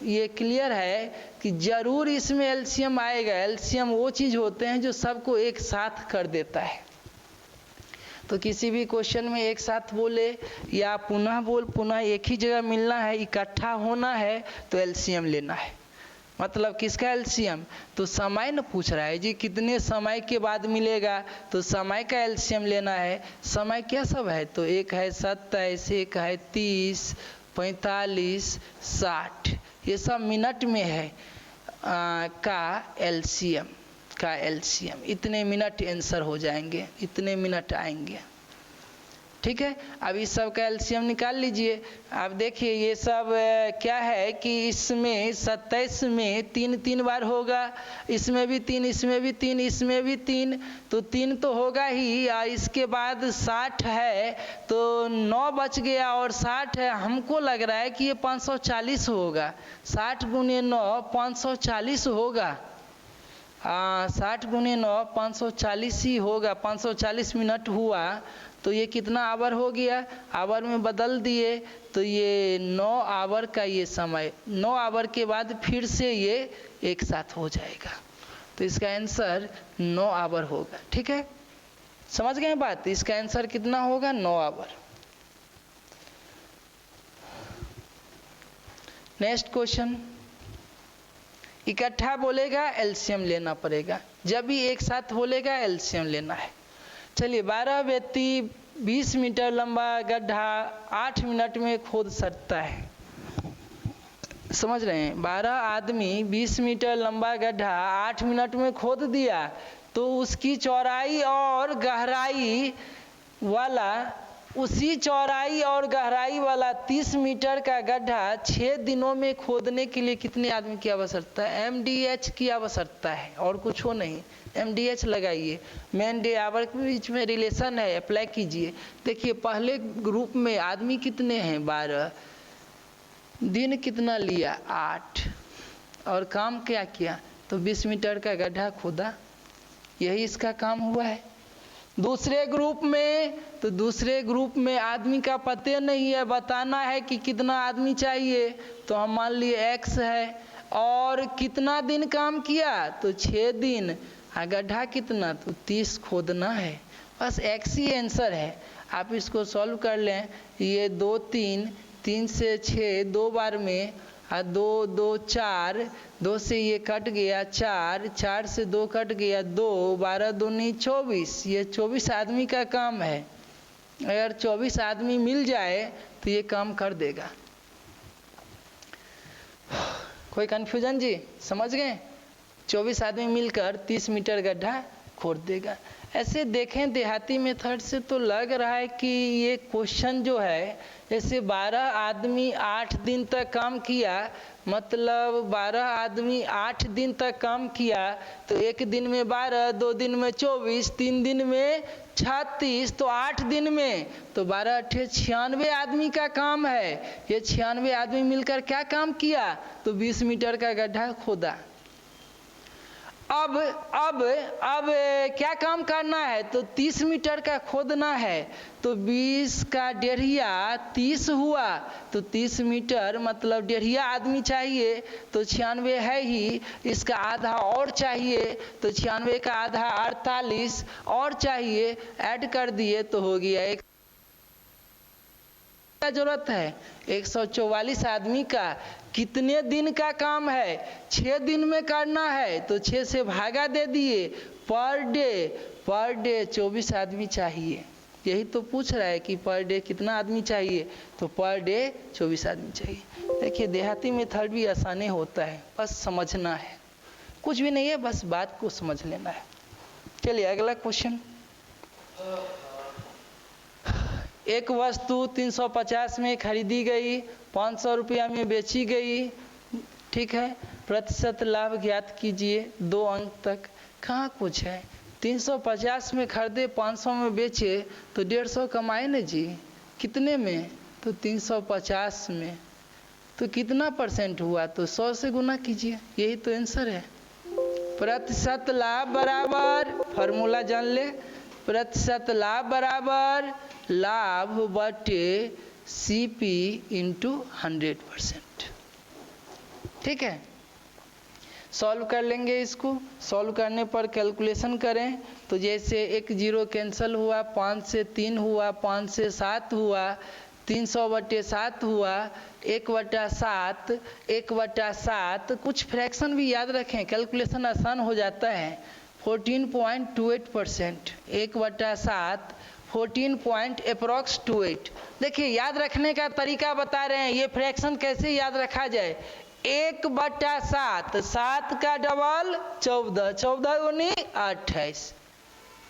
ये क्लियर है कि जरूर इसमें एलसीएम आएगा। एलसीएम वो चीज होते हैं जो सबको एक साथ कर देता है। तो किसी भी क्वेश्चन में एक साथ बोले या पुनः एक ही जगह मिलना है, इकट्ठा होना है, तो एलसीएम लेना है। मतलब किसका एलसीएम, तो समय न पूछ रहा है जी कितने समय के बाद मिलेगा, तो समय का एलसीएम लेना है। समय क्या सब है, तो एक है 27, एक है 30, 45, 60, ये सब मिनट में है का एलसीएम। इतने मिनट आंसर हो जाएंगे, इतने मिनट आएंगे। ठीक है, अब इस सब का एलसीएम निकाल लीजिए। अब देखिए ये सब क्या है कि इसमें 27 में 3 बार होगा, इसमें भी 3, इसमें भी 3, इसमें भी 3, तो 3 तो होगा ही। इसके बाद 60 है तो 9 बच गया, और 60 है, हमको लग रहा है कि ये 540 होगा। 60 गुने 9 540 होगा। 60 गुने 9 540 ही होगा। 540 मिनट हुआ तो ये कितना आवर हो गया, आवर में बदल दिए तो ये 9 आवर का ये समय, 9 आवर के बाद फिर से ये एक साथ हो जाएगा, तो इसका आंसर 9 आवर होगा। ठीक है, समझ गए बात, इसका आंसर कितना होगा, 9 आवर। नेक्स्ट क्वेश्चन, इकट्ठा बोलेगा एलसीएम लेना पड़ेगा, जब भी एक साथ बोलेगा एलसीएम लेना है। चलिए, 12 व्यक्ति 20 मीटर लंबा गड्ढा 8 मिनट में खोद सकता है। समझ रहे हैं, 12 आदमी 20 मीटर लंबा गड्ढा 8 मिनट में खोद दिया, तो उसकी चौड़ाई और गहराई वाला, उसी चौड़ाई और गहराई वाला 30 मीटर का गड्ढा 6 दिनों में खोदने के लिए कितने आदमी की आवश्यकता है, MDH की आवश्यकता है, और कुछ हो नहीं। MDH लगाइए, मैन डे आवर के बीच में रिलेशन है, अप्लाई कीजिए। देखिए पहले ग्रुप में आदमी कितने हैं, 12, दिन कितना लिया, 8, और काम क्या किया, तो 20 मीटर का गड्ढा खोदा, यही इसका काम हुआ है। दूसरे ग्रुप में, तो दूसरे ग्रुप में आदमी का पते नहीं है, बताना है कि कितना आदमी चाहिए, तो हम मान लिए X है, और कितना दिन काम किया, तो 6 दिन, गड्ढा कितना, तो 30 खोदना है, बस X ही आंसर है। आप इसको सॉल्व कर लें, ये 2 3, 3 से 6 2 बार में, 2 2 4, 2 से ये कट गया 4, 4 से 2 कट गया 2, 12 दूनी 24, ये 24 आदमी का काम है। अगर 24 आदमी मिल जाए तो ये काम कर देगा। कोई कन्फ्यूजन जी, समझ गए, 24 आदमी मिलकर 30 मीटर गड्ढा खोद देगा। ऐसे देखें देहाती मेथड से तो लग रहा है कि ये क्वेश्चन जो है, जैसे 12 आदमी 8 दिन तक काम किया, मतलब 12 आदमी 8 दिन तक काम किया, तो एक दिन में 12, 2 दिन में 24, 3 दिन में 36, तो 8 दिन में, तो 12 8 96 आदमी का काम है। ये 96 आदमी मिलकर क्या काम किया, तो 20 मीटर का गड्ढा खोदा। अब क्या काम करना है, तो 30 मीटर का खोदना है, तो 20 का डेढ़िया 30 हुआ, तो 30 मीटर मतलब डेढ़िया आदमी चाहिए, तो 96 है ही, इसका आधा और चाहिए, तो 96 का आधा 48 और चाहिए, ऐड कर दिए तो हो गया एक का जरूरत है 144 आदमी का। कितने दिन का काम है, 6 दिन में करना है, तो 6 से भागा दे दिए, पर डे 24 आदमी चाहिए। यही तो पूछ रहा है कि पर डे कितना आदमी चाहिए, तो पर डे 24 आदमी चाहिए। देखिए देहाती मेथड भी आसानी होता है, बस समझना है, कुछ भी नहीं है, बस बात को समझ लेना है। चलिए अगला क्वेश्चन। एक वस्तु 350 में खरीदी गई, 500 रुपया में बेची गई, ठीक है, प्रतिशत लाभ ज्ञात कीजिए 2 अंक तक। कहाँ कुछ है, 350 में खरीदे 500 में बेचे तो 150 कमाए ना जी, कितने में, तो 350 में, तो कितना परसेंट हुआ, तो 100 से गुना कीजिए, यही तो आंसर है। प्रतिशत लाभ बराबर, फार्मूला जान ले, प्रतिशत लाभ बराबर लाभ बटे CP इंटू 100%। ठीक है, सॉल्व कर लेंगे इसको। सॉल्व करने पर कैलकुलेशन करें तो जैसे 1 0 कैंसिल हुआ, 5 से 3 हुआ, 5 से 7 हुआ, 300/7 हुआ, 1/7, 1/7। कुछ फ्रैक्शन भी याद रखें, कैलकुलेशन आसान हो जाता है। 14.28%, 1/7 14 अप्रॉक्स 28। देखिए याद रखने का तरीका बता रहे हैं, ये फ्रैक्शन कैसे याद रखा जाए। 1/7, 7 का डबल 14, 14 दूनी 28,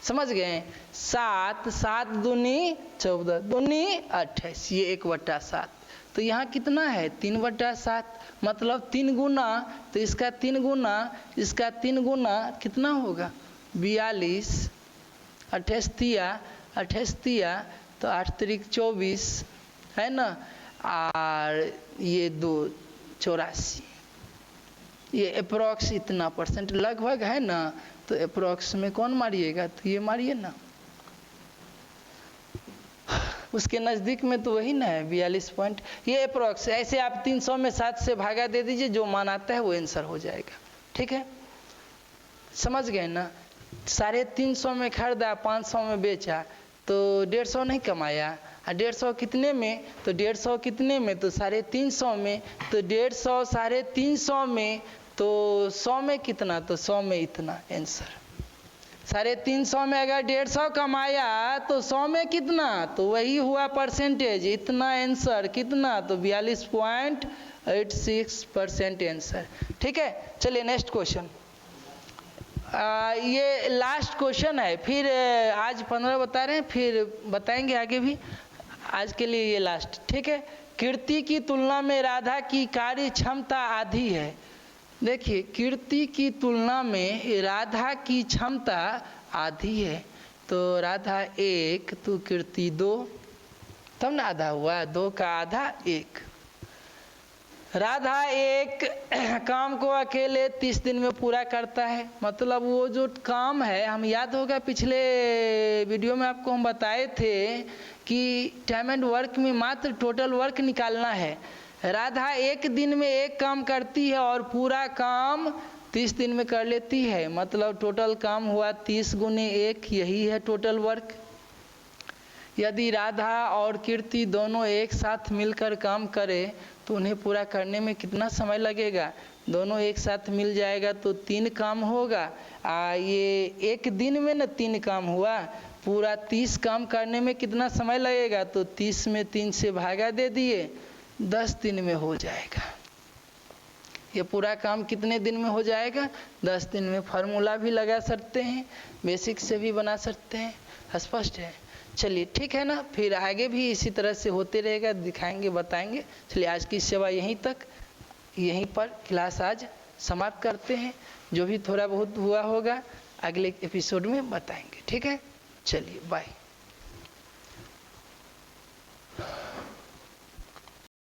समझ गए। 7, 7 दूनी 14, दूनी 28, ये 1/7। तो यहाँ कितना है 3/7, मतलब 3 गुना, तो इसका 3 गुना, इसका 3 गुना कितना होगा 42, 28 तो 8 त्रिक 24 है ना, और ये 2 84, ये अप्रॉक्स इतना परसेंट लगभग है ना, तो अप्रॉक्स में कौन मारिएगा, तो ये मारिए ना, उसके नज़दीक में तो वही ना है 42 पॉइंट, ये अप्रॉक्स। ऐसे आप 300 में 7 से भागा दे दीजिए, जो मान आता है वो आंसर हो जाएगा। ठीक है, समझ गए ना। 350 में खरीदा, 500 में बेचा, तो 150 नहीं कमाया। 150 कितने में, तो 150 कितने में, तो 350 में, तो 150 350 में, तो 100 में कितना, तो 100 में इतना आंसर। 350 में अगर 150 कमाया तो 100 में कितना, तो वही हुआ परसेंटेज, इतना आंसर, कितना, तो 42.86% आंसर। ठीक है, चलिए नेक्स्ट क्वेश्चन। ये लास्ट क्वेश्चन है, फिर आज 15 बता रहे हैं, फिर बताएंगे आगे भी, आज के लिए ये लास्ट। ठीक है, कीर्ति की तुलना में राधा की कार्य क्षमता आधी है। देखिए कीर्ति की तुलना में राधा की क्षमता आधी है, तो राधा 1 तो कीर्ति 2, तब ना आधा हुआ, 2 का आधा 1। राधा एक काम को अकेले 30 दिन में पूरा करता है, मतलब वो जो काम है, हम याद होगा पिछले वीडियो में आपको हम बताए थे कि टाइम एंड वर्क में मात्र टोटल वर्क निकालना है। राधा 1 दिन में 1 काम करती है और पूरा काम 30 दिन में कर लेती है, मतलब टोटल काम हुआ 30 गुने 1, यही है टोटल वर्क। यदि राधा और कीर्ति दोनों एक साथ मिलकर काम करें तो उन्हें पूरा करने में कितना समय लगेगा, दोनों एक साथ मिल जाएगा तो 3 काम होगा। ये 1 दिन में ना 3 काम हुआ, पूरा 30 काम करने में कितना समय लगेगा, तो 30 में 3 से भागा दे दिए, 10 दिन में हो जाएगा। ये पूरा काम कितने दिन में हो जाएगा, 10 दिन में। फार्मूला भी लगा सकते हैं, बेसिक से भी बना सकते हैं, स्पष्ट है। चलिए ठीक है ना, फिर आगे भी इसी तरह से होते रहेगा, दिखाएंगे, बताएंगे। चलिए आज की सेवा यहीं तक, यहीं पर क्लास आज समाप्त करते हैं। जो भी थोड़ा बहुत हुआ होगा अगले एपिसोड में बताएंगे। ठीक है, चलिए बाय।